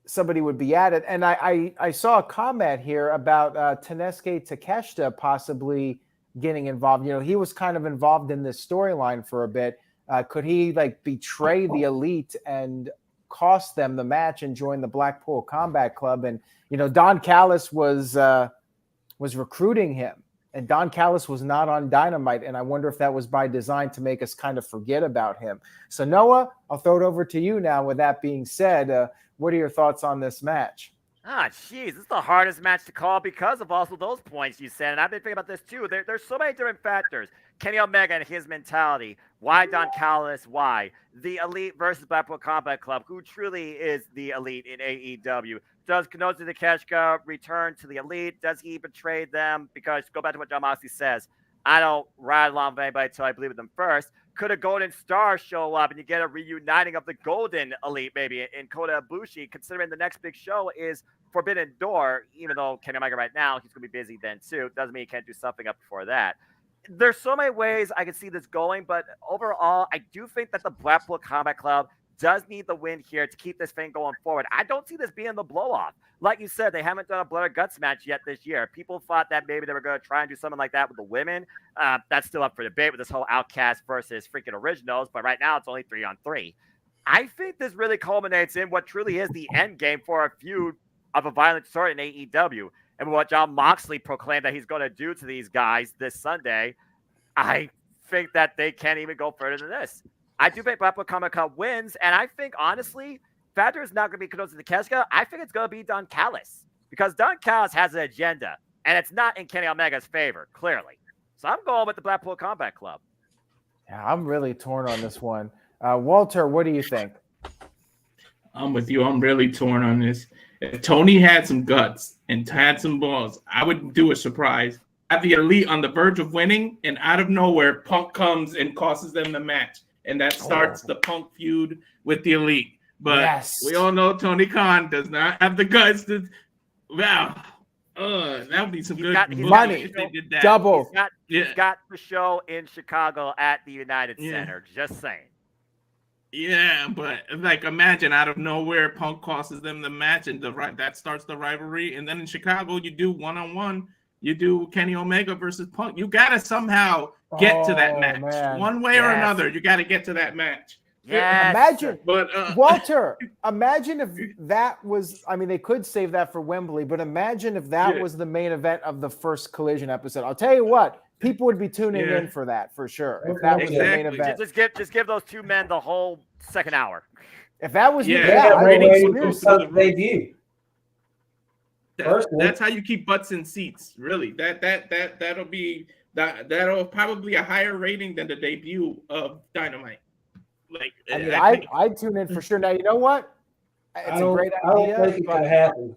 S1: somebody would be at it. And I saw a comment here about Tanesuke Takeshita possibly getting involved. He was kind of involved in this storyline for a bit. Could he betray the Elite and cost them the match and join the Blackpool Combat Club? And Don Callis was recruiting him, and Don Callis was not on Dynamite, and I wonder if that was by design to make us kind of forget about him. So Noah, I'll throw it over to you now. With that being said, what are your thoughts on this match?
S4: Jeez, this is the hardest match to call because of also those points you said. And I've been thinking about this too. There's so many different factors. Kenny Omega and his mentality. Why Don Callis? Why? The Elite versus Blackpool Combat Club. Who truly is the Elite in AEW? Does Kenozu Takeshita return to the Elite? Does he betray them? Because go back to what John Moxley says. I don't ride along with anybody until I believe in them first. Could a Golden Star show up and you get a reuniting of the Golden Elite maybe in Kota Ibushi, considering the next big show is Forbidden Door, even though Kenny Omega right now, he's going to be busy then too. Doesn't mean he can't do something up before that. There's so many ways I can see this going, but overall, I do think that the Blackpool Combat Club does need the win here to keep this thing going forward. I don't see this being the blow-off. Like you said, they haven't done a Blood or Guts match yet this year. People thought that maybe they were going to try and do something like that with the women. That's still up for debate with this whole Outcast versus freaking Originals, but right now it's only 3-on-3. I think this really culminates in what truly is the end game for a feud of a violent sort in AEW. And what John Moxley proclaimed that he's going to do to these guys this Sunday, I think that they can't even go further than this. I do think Blackpool Combat Club wins, and I think, honestly, factor is not going to be Kenozu Takeshita. I think it's going to be Don Callis, because Don Callis has an agenda, and it's not in Kenny Omega's favor, clearly. So I'm going with the Blackpool Combat Club.
S1: Yeah, I'm really torn on this one. Walter, what do you think?
S2: I'm with you. I'm really torn on this. If Tony had some guts and had some balls, I would do a surprise. Have the Elite on the verge of winning, and out of nowhere, Punk comes and costs them the match. And that starts the Punk feud with the Elite. But we all know Tony Khan does not have the guts to. Wow. That would be some good
S1: money.
S2: If they did that.
S1: Double.
S4: He's got the show in Chicago at the United Center. Just saying.
S2: Yeah, but imagine out of nowhere, Punk costs them the match, and that starts the rivalry. And then in Chicago, you do 1-on-1. You do Kenny Omega versus Punk. You gotta somehow get to that match, one way or another. You gotta get to that match.
S4: Yes.
S1: Imagine, Walter. Imagine if that was. I mean, they could save that for Wembley, but imagine if that was the main event of the first Collision episode. I'll tell you what, people would be tuning in for that for sure. If that was the main event,
S4: just give those two men the whole second hour.
S1: If that was
S3: debut.
S2: That's how you keep butts in seats. Really, that'll probably a higher rating than the debut of Dynamite.
S1: I'd tune in for sure. Now you know what? It's a great idea.
S3: I don't think it could happen.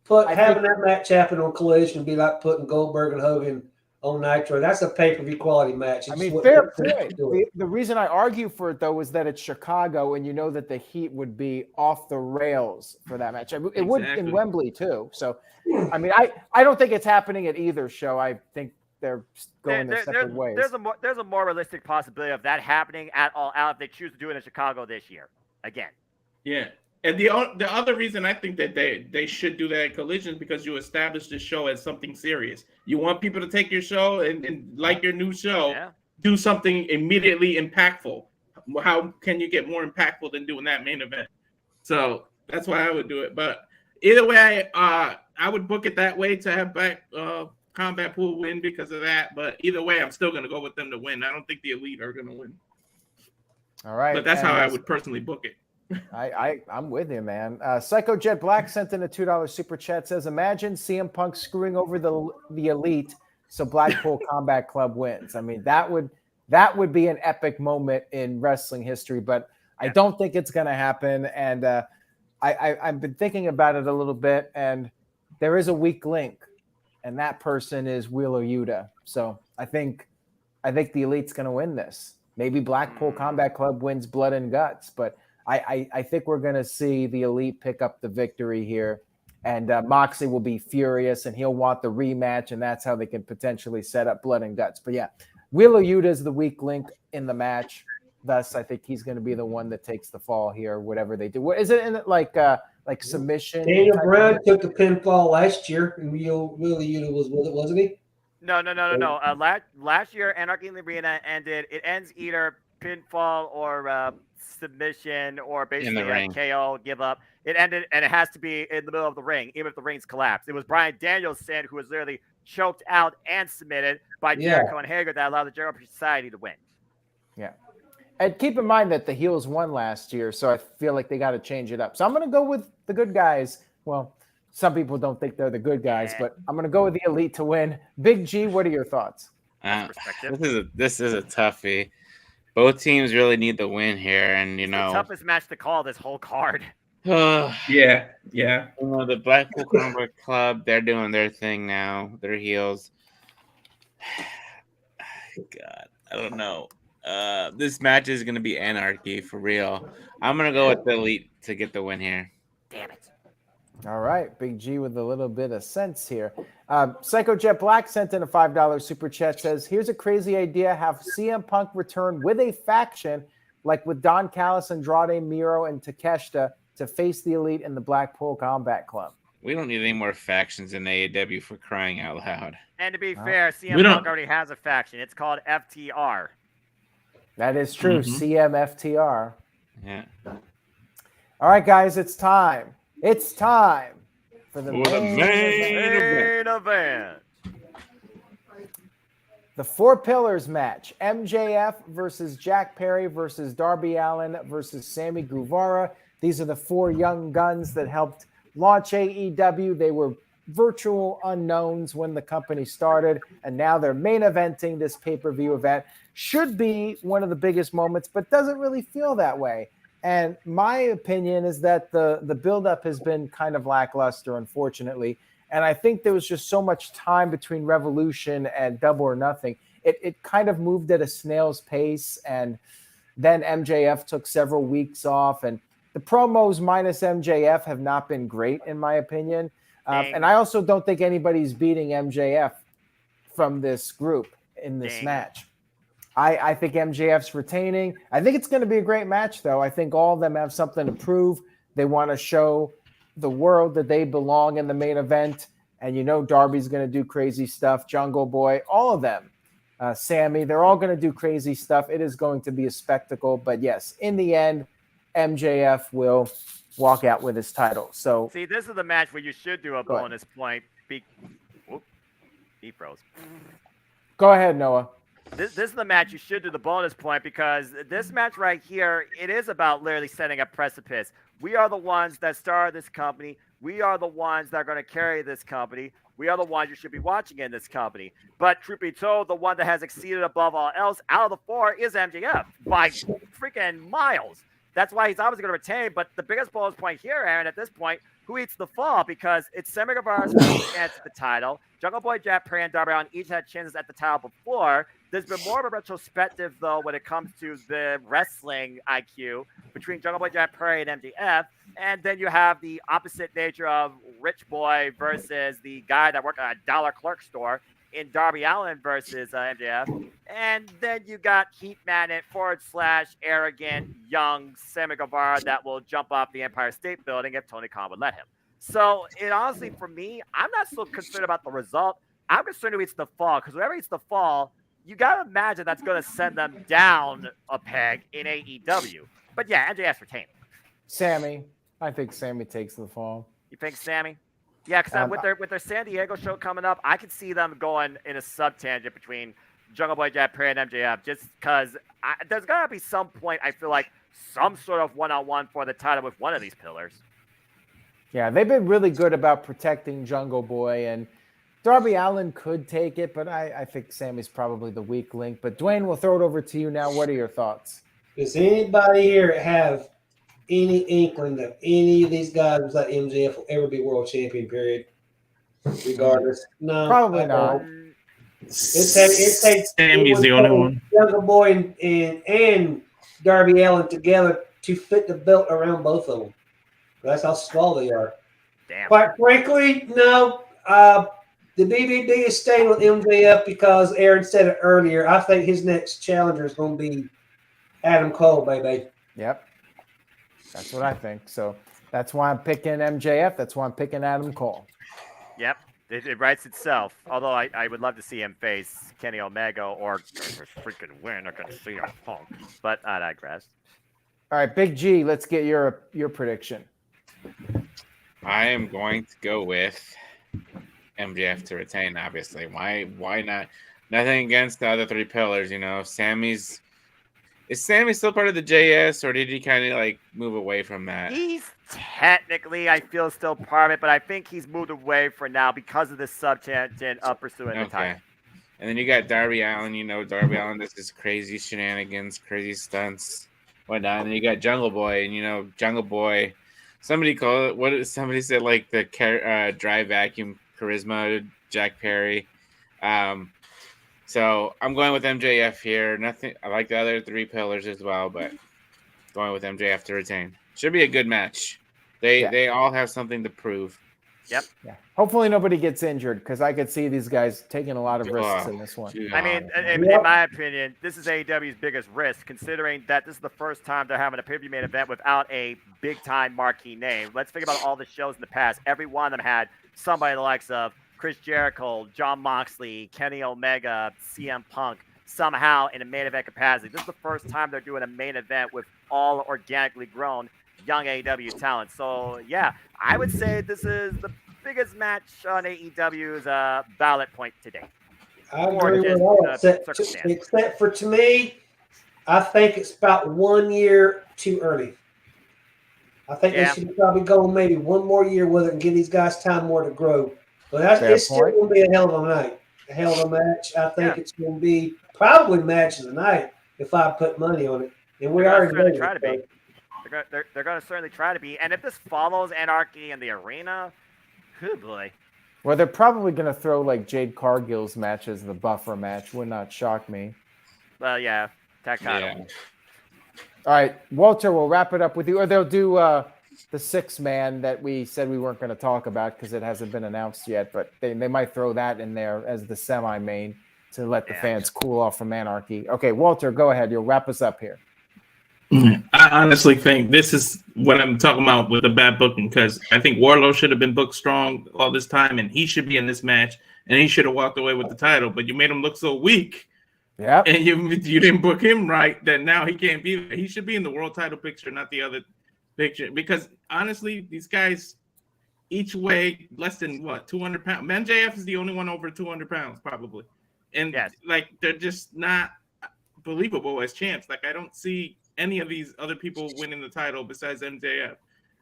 S3: Having that match happen on Collision would be like putting Goldberg and Hogan on Nitro. That's a pay-per-view quality match.
S1: Fair point. The reason I argue for it, though, is that it's Chicago, and you know that the heat would be off the rails for that match. It would in Wembley, too. So, I mean, I don't think it's happening at either show. I think they're going their separate ways.
S4: There's a more realistic possibility of that happening at All Out if they choose to do it in Chicago this year. Again.
S2: Yeah. And the other reason I think that they should do that at Collision is because you establish the show as something serious. You want people to take your show and like your new show, do something immediately impactful. How can you get more impactful than doing that main event? So that's why I would do it. But either way, I would book it that way to have back Combat Pool win because of that. But either way, I'm still going to go with them to win. I don't think the Elite are going to win.
S1: All right.
S2: But that's how I would personally book it.
S1: I'm with you, man. Psycho Jet Black sent in a $2 super chat. Says, imagine CM Punk screwing over the Elite so Blackpool Combat Club wins. I mean, that would be an epic moment in wrestling history, but I don't think it's going to happen. And I've been thinking about it a little bit, and there is a weak link, and that person is Wheeler Yuta. So I think the Elite's going to win this. Maybe Blackpool Combat Club wins Blood and Guts, but I think we're going to see the Elite pick up the victory here, and Moxley will be furious, and he'll want the rematch, and that's how they can potentially set up Blood and Guts. But yeah, Wheeler Yuta is the weak link in the match. Thus, I think he's going to be the one that takes the fall here, whatever they do. What is it in it like submission?
S3: Daniel Bryan took the pinfall last year, and Wheeler Yuta was with it, wasn't he?
S4: No. Last year, Anarchy in the Arena ended. It ends either pinfall or submission or basically a KO, give up. It ended, and it has to be in the middle of the ring, even if the ring's collapsed. It was Bryan Danielson who was literally choked out and submitted by Jericho and Hager that allowed the Jericho Society to win.
S1: Yeah. And keep in mind that the heels won last year, so I feel like they got to change it up. So I'm going to go with the good guys. Well, some people don't think they're the good guys, but I'm going to go with the Elite to win. Big G, what are your thoughts?
S5: This is a toughie. Both teams really need the win here, and
S4: the toughest match to call this whole card.
S2: Yeah.
S5: The Blackpool Combat Club, they're doing their thing now. They're heels. God, I don't know. This match is going to be anarchy for real. I'm going to go with the Elite to get the win here.
S4: Damn it.
S1: All right, Big G with a little bit of sense here. Psycho Jet Black sent in a $5 super chat. Says, here's a crazy idea. Have CM Punk return with a faction like with Don Callis, Andrade, Miro, and Takeshita to face the Elite in the Blackpool Combat Club.
S5: We don't need any more factions in AEW for crying out loud.
S4: And to be fair, CM Punk already has a faction. It's called FTR.
S1: That is true. CMFTR.
S5: Yeah.
S1: All right, guys, it's time. It's time for the main
S4: event.
S1: The Four Pillars match. MJF versus Jack Perry versus Darby Allin versus Sammy Guevara. These are the four young guns that helped launch AEW. They were virtual unknowns when the company started, and now they're main eventing this pay-per-view event. Should be one of the biggest moments, but doesn't really feel that way. And my opinion is that the buildup has been kind of lackluster, unfortunately. And I think there was just so much time between Revolution and Double or Nothing. It kind of moved at a snail's pace, and then MJF took several weeks off. And the promos minus MJF have not been great, in my opinion. And I also don't think anybody's beating MJF from this group in this match. I think MJF's retaining. I think it's going to be a great match, though. I think all of them have something to prove. They want to show the world that they belong in the main event. And Darby's going to do crazy stuff. Jungle Boy, all of them. Sammy, they're all going to do crazy stuff. It is going to be a spectacle. But yes, in the end, MJF will walk out with his title. So
S4: see, this is the match where you should do a bonus point. He froze.
S1: Go ahead, Noah.
S4: This is the match you should do the bonus point, because this match right here, it is about literally setting a precipice. We are the ones that started this company. We are the ones that are going to carry this company. We are the ones you should be watching in this company. But truth be told, the one that has exceeded above all else out of the four is MJF by freaking miles. That's why he's obviously going to retain. But the biggest bonus point here, Aaron, at this point, who eats the fall? Because it's Sammy Guevara's first chance at the title. Jungle Boy, Jack Perry, and Darby Allin each had chances at the title before. There's been more of a retrospective, though, when it comes to the wrestling IQ between Jungle Boy, Jack Perry, and MJF. And then you have the opposite nature of Rich Boy versus the guy that worked at a dollar clerk store in Darby Allin versus MJF. And then you got Heat Magnet / arrogant young Sammy Guevara that will jump off the Empire State Building if Tony Khan would let him. So it honestly, for me, I'm not so concerned about the result. I'm concerned who eats the fall, because whoever eats the fall, you got to imagine that's going to send them down a peg in AEW. But yeah, MJF's retaining.
S1: Sammy. I think Sammy takes the fall.
S4: You think Sammy? Yeah, because with their San Diego show coming up, I could see them going in a sub-tangent between Jungle Boy, Jack Perry, and MJF, just because there's got to be some point, I feel like, some sort of one-on-one for the title with one of these pillars.
S1: Yeah, they've been really good about protecting Jungle Boy, and Darby Allin could take it, but I think Sammy's probably the weak link. But Dwayne, we'll throw it over to you now. What are your thoughts?
S3: Does anybody here have any inkling that any of these guys besides MJF will ever be world champion, period? Regardless. No.
S1: Probably not.
S3: It takes
S2: Sammy's the only one.
S3: Jungle Boy and Darby Allin together to fit the belt around both of them. That's how small they are.
S4: Damn.
S3: Quite frankly, no. The BBB is staying with MJF because Aaron said it earlier. I think his next challenger is going to be Adam Cole, baby.
S1: Yep. That's what I think. So that's why I'm picking MJF. That's why I'm picking Adam Cole.
S4: Yep. It writes itself. Although I would love to see him face Kenny Omega or freaking win against CM Punk. But I digress.
S1: All right, Big G, let's get your prediction.
S5: I am going to go with MJF to retain, obviously. Why not? Nothing against the other three pillars, you know. Is Sammy still part of the JS, or did he kind of like move away from that?
S4: He's technically, I feel, still part of it, but I think he's moved away for now because of this sub-tangent of pursuing the title.
S5: And then you got Darby Allin, you know, Darby Allin does his crazy shenanigans, crazy stunts, whatnot. And then you got Jungle Boy, and you know, Jungle Boy, somebody said like the dry vacuum charisma, Jack Perry. So I'm going with MJF here. Nothing. I like the other three pillars as well, but going with MJF to retain. Should be a good match. They all have something to prove.
S4: Yep.
S1: Yeah. Hopefully nobody gets injured, because I could see these guys taking a lot of risks in this one.
S4: I mean, in my opinion, this is AEW's biggest risk, considering that this is the first time they're having a pay-per-view main event without a big-time marquee name. Let's think about all the shows in the past. Every one of them had somebody the likes of Chris Jericho, Jon Moxley, Kenny Omega, CM Punk, somehow in a main event capacity. This is the first time they're doing a main event with all organically grown young AEW talent. So, yeah, I would say this is the biggest match on AEW's ballot point today.
S3: I agree with all except for, to me, I think it's about 1 year too early. I think they should probably go maybe one more year with it and give these guys time more to grow. But it's still going to be a hell of a night, a hell of a match. I think it's going to be probably match of the night if I put money on it. And we already
S4: going to try to be. They're going to certainly try to be. And if this follows Anarchy in the arena, oh boy.
S1: Well, they're probably going to throw like Jade Cargill's match as the buffer match. Would not shock me.
S4: Well, yeah.
S1: All right, Walter, we'll wrap it up with you. Or they'll do the six-man that we said we weren't going to talk about because it hasn't been announced yet. But they might throw that in there as the semi-main to let the fans cool off from Anarchy. Okay, Walter, go ahead. You'll wrap us up here.
S2: I honestly think this is what I'm talking about with the bad booking, because I think Wardlow should have been booked strong all this time, and he should be in this match, and he should have walked away with the title. But you made him look so weak, and you didn't book him right, that now he can't be there. He should be in the world title picture, not the other picture. Because honestly, these guys each weigh less than 200 pounds. MJF is the only one over 200 pounds, probably, and like they're just not believable as champs. Like I don't see any of these other people winning the title besides MJF.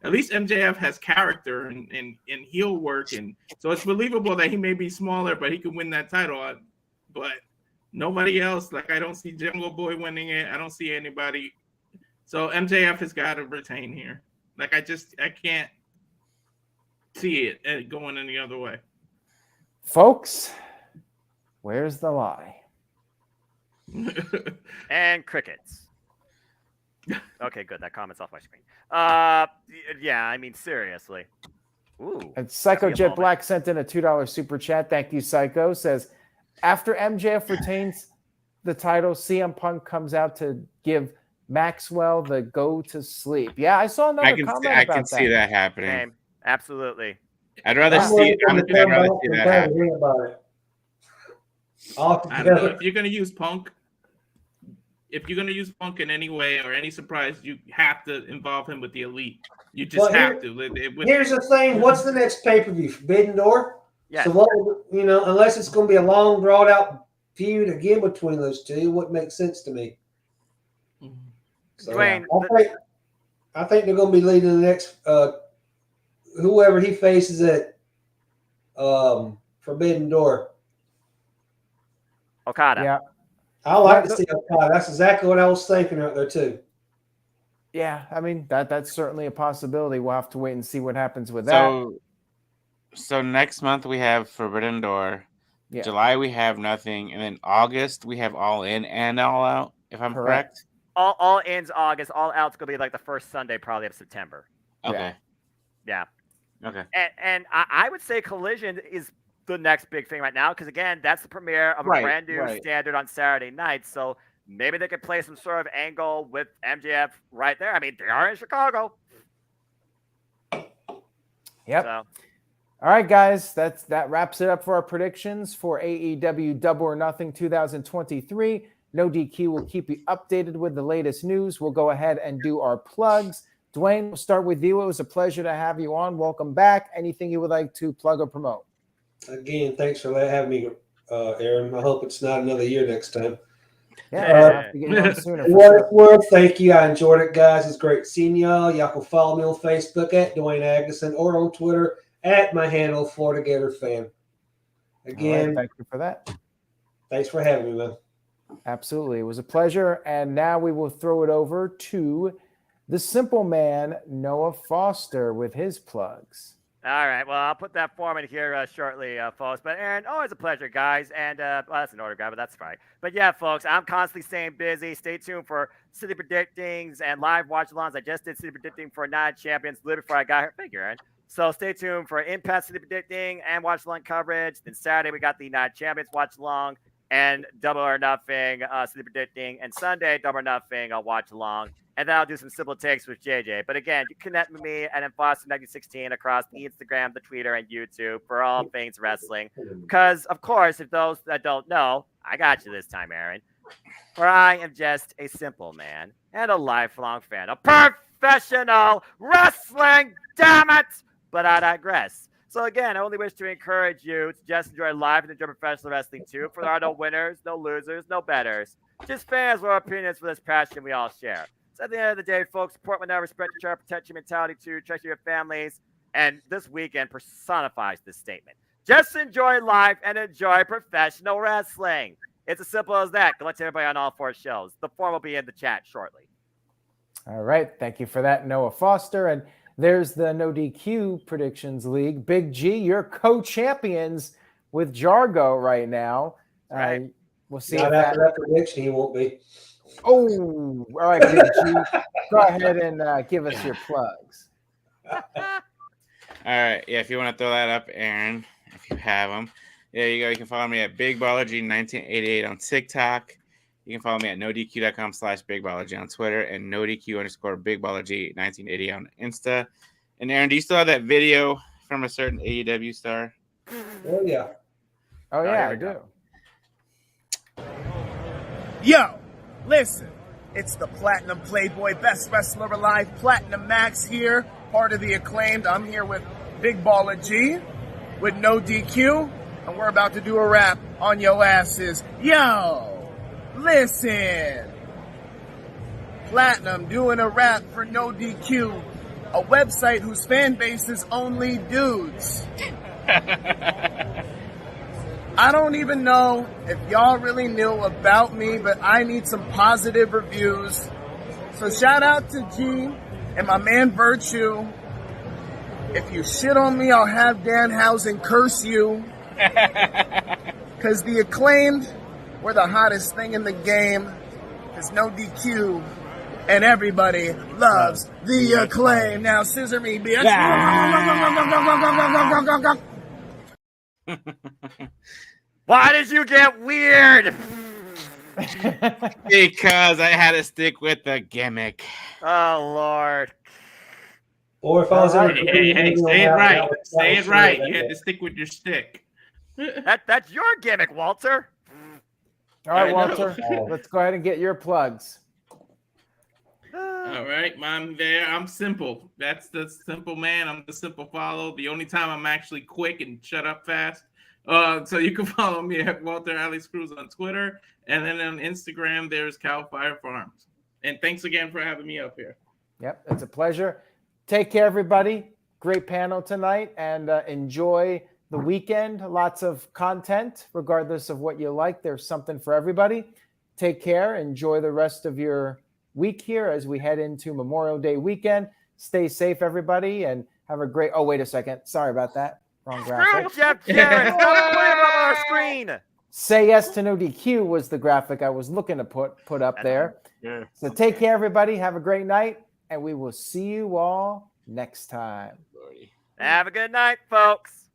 S2: At least MJF has character and heel work, and so it's believable that he may be smaller, but he could win that title. But nobody else, like I don't see Jungle Boy winning it. I don't see anybody. So MJF has got to retain here. Like I can't see it going any other way.
S1: Folks, where's the lie?
S4: And crickets. Okay, good. That comment's off my screen. Yeah, I mean, seriously. Ooh.
S1: And Psycho Jet Black sent in a $2 super chat. Thank you, Psycho. Says, After MJF retains the title, CM Punk comes out to give Maxwell the go to sleep. Yeah, I saw another comment
S5: I
S1: about
S5: can see that happening.
S4: Same. Absolutely.
S5: I'd rather
S3: I'm
S5: see.
S3: waiting for
S5: I'd
S3: them to come
S5: rather
S3: back
S5: see
S3: and
S5: that
S3: tell
S5: happen.
S3: me about it. All
S2: I don't know
S3: together.
S2: if you're gonna use Punk. If you're gonna use Punk in any way or any surprise, you have to involve him with the Elite. You just
S3: Well,
S2: have to.
S3: Here's the thing. What's the next pay-per-view? Forbidden Door?
S4: Yes.
S3: So, what, unless it's going to be a long, drawn-out feud again between those two, it wouldn't make sense to me. So,
S4: Dwayne,
S3: I think they're going to be leading the next whoever he faces at Forbidden Door.
S4: Okada.
S1: Yeah.
S3: I like to see Okada. That's exactly what I was thinking out there too.
S1: Yeah, I mean that's certainly a possibility. We'll have to wait and see what happens with that.
S5: So next month we have Forbidden Door.
S1: Yeah.
S5: July we have Nothing, and then August we have All In and All Out. If I'm correct.
S4: All ends August. All out's gonna be like the first Sunday probably of September.
S5: Okay.
S4: Yeah.
S5: Okay.
S4: And I would say Collision is the next big thing right now because again that's the premiere of a brand new standard on Saturday night. So maybe they could play some sort of angle with MJF right there. I mean they are in Chicago.
S1: Yep.
S4: So.
S1: All right, guys, that wraps it up for our predictions for AEW Double or Nothing 2023. No DQ will keep you updated with the latest news. We'll go ahead and do our plugs. Dwayne, we'll start with you. It was a pleasure to have you on. Welcome back. Anything you would like to plug or promote?
S3: Again, thanks for having me, Aaron. I hope it's not another year next time.
S1: Yeah, I'll have to get you on sooner.
S3: Well, thank you. I enjoyed it, guys. It's great seeing y'all. Y'all can follow me on Facebook at Dwayne Agneson or on Twitter at my handle, Florida Gator Fan. Again,
S1: right, thank you for that.
S3: Thanks for having me, man.
S1: Absolutely. It was a pleasure. And now we will throw it over to the simple man, Noah Foster, with his plugs.
S4: All right. Well, I'll put that form in here shortly, folks. But Aaron, always a pleasure, guys. And well, that's an order guy, but that's fine. But yeah, folks, I'm constantly staying busy. Stay tuned for City Predictings and live watch-alongs. I just did City Predicting for Night Champions literally before I got here. Thank you, Aaron. So stay tuned for Impact City Predicting and watch-along coverage. Then Saturday, we got the Night Champions watch-along and Double or Nothing City Predicting. And Sunday, Double or Nothing watch-along. And then I'll do some simple takes with JJ. But again, you connect with me at Foster1916 across the Instagram, the Twitter, and YouTube for all things wrestling. Because, of course, if those that don't know, I got you this time, Aaron. For I am just a simple man and a lifelong fan of professional wrestling. Damn it! But I digress. So again, I only wish to encourage you to just enjoy live and enjoy professional wrestling too. For there are no winners, no losers, no betters. Just fans with our opinions for this passion we all share. So at the end of the day, folks, support one another, respect each other, protect your mentality too, treasure your families. And this weekend personifies this statement. Just enjoy life and enjoy professional wrestling. It's as simple as that. Good luck to everybody on all four shows. The form will be in the chat shortly.
S1: All right. Thank you for that, Noah Foster. And there's the No DQ Predictions League. Big G, you're co-champions with Jargo right now.
S4: Right.
S1: We'll see.
S3: Not after that prediction, he won't be.
S1: Oh, all right, Big G. Go ahead and give us your plugs.
S5: All right. Yeah, if you want to throw that up, Aaron, if you have them. There you go. You can follow me at BigBallerG1988 on TikTok. You can follow me at NoDQ.com/BigBallerG on Twitter and NoDQ_BigBallerG1980 on Insta. And Aaron, do you still have that video from a certain AEW star?
S3: Oh, yeah.
S1: Oh, yeah, I do.
S6: Yo, listen, it's the Platinum Playboy Best Wrestler Alive, Platinum Max here, part of the Acclaimed. I'm here with Big Baller G, with No DQ, and we're about to do a rap on your asses. Yo, listen, Platinum doing a rap for No DQ, a website whose fan base is only dudes. I don't even know if y'all really knew about me, but I need some positive reviews. So shout out to G and my man Virtue. If you shit on me, I'll have Danhausen curse you. Because the Acclaimed, we're the hottest thing in the game. There's No DQ. And everybody loves the Acclaim. Now scissor me, bitch.
S4: Why did you get weird?
S5: Because I had to stick with the gimmick.
S4: Oh Lord.
S3: Or if I was
S1: Alright.
S3: in
S2: Hey, say it right. Say it right. You had to stick with your stick.
S4: That's your gimmick, Walter.
S1: All right,
S2: I know.
S1: Walter, let's go ahead and get your plugs.
S2: All right, I'm there. I'm simple. That's the simple man. I'm the simple follow. The only time I'm actually quick and shut up fast. So you can follow me at Walter Alex Cruz on Twitter. And then on Instagram, there's Cal Fire Farms. And thanks again for having me up here.
S1: Yep, it's a pleasure. Take care, everybody. Great panel tonight, and enjoy the weekend. Lots of content, regardless of what you like. There's something for everybody. Take care. Enjoy the rest of your week here as we head into Memorial Day weekend. Stay safe, everybody, and have a great. Oh, wait a second. Sorry about that. Wrong
S4: Screw
S1: graphic.
S4: Jeff Jarrett. Stop putting him on our screen.
S1: Say yes to no DQ was the graphic I was looking to put up there.
S5: Yeah.
S1: So take care, everybody. Have a great night, and we will see you all next time.
S4: Have a good night, folks.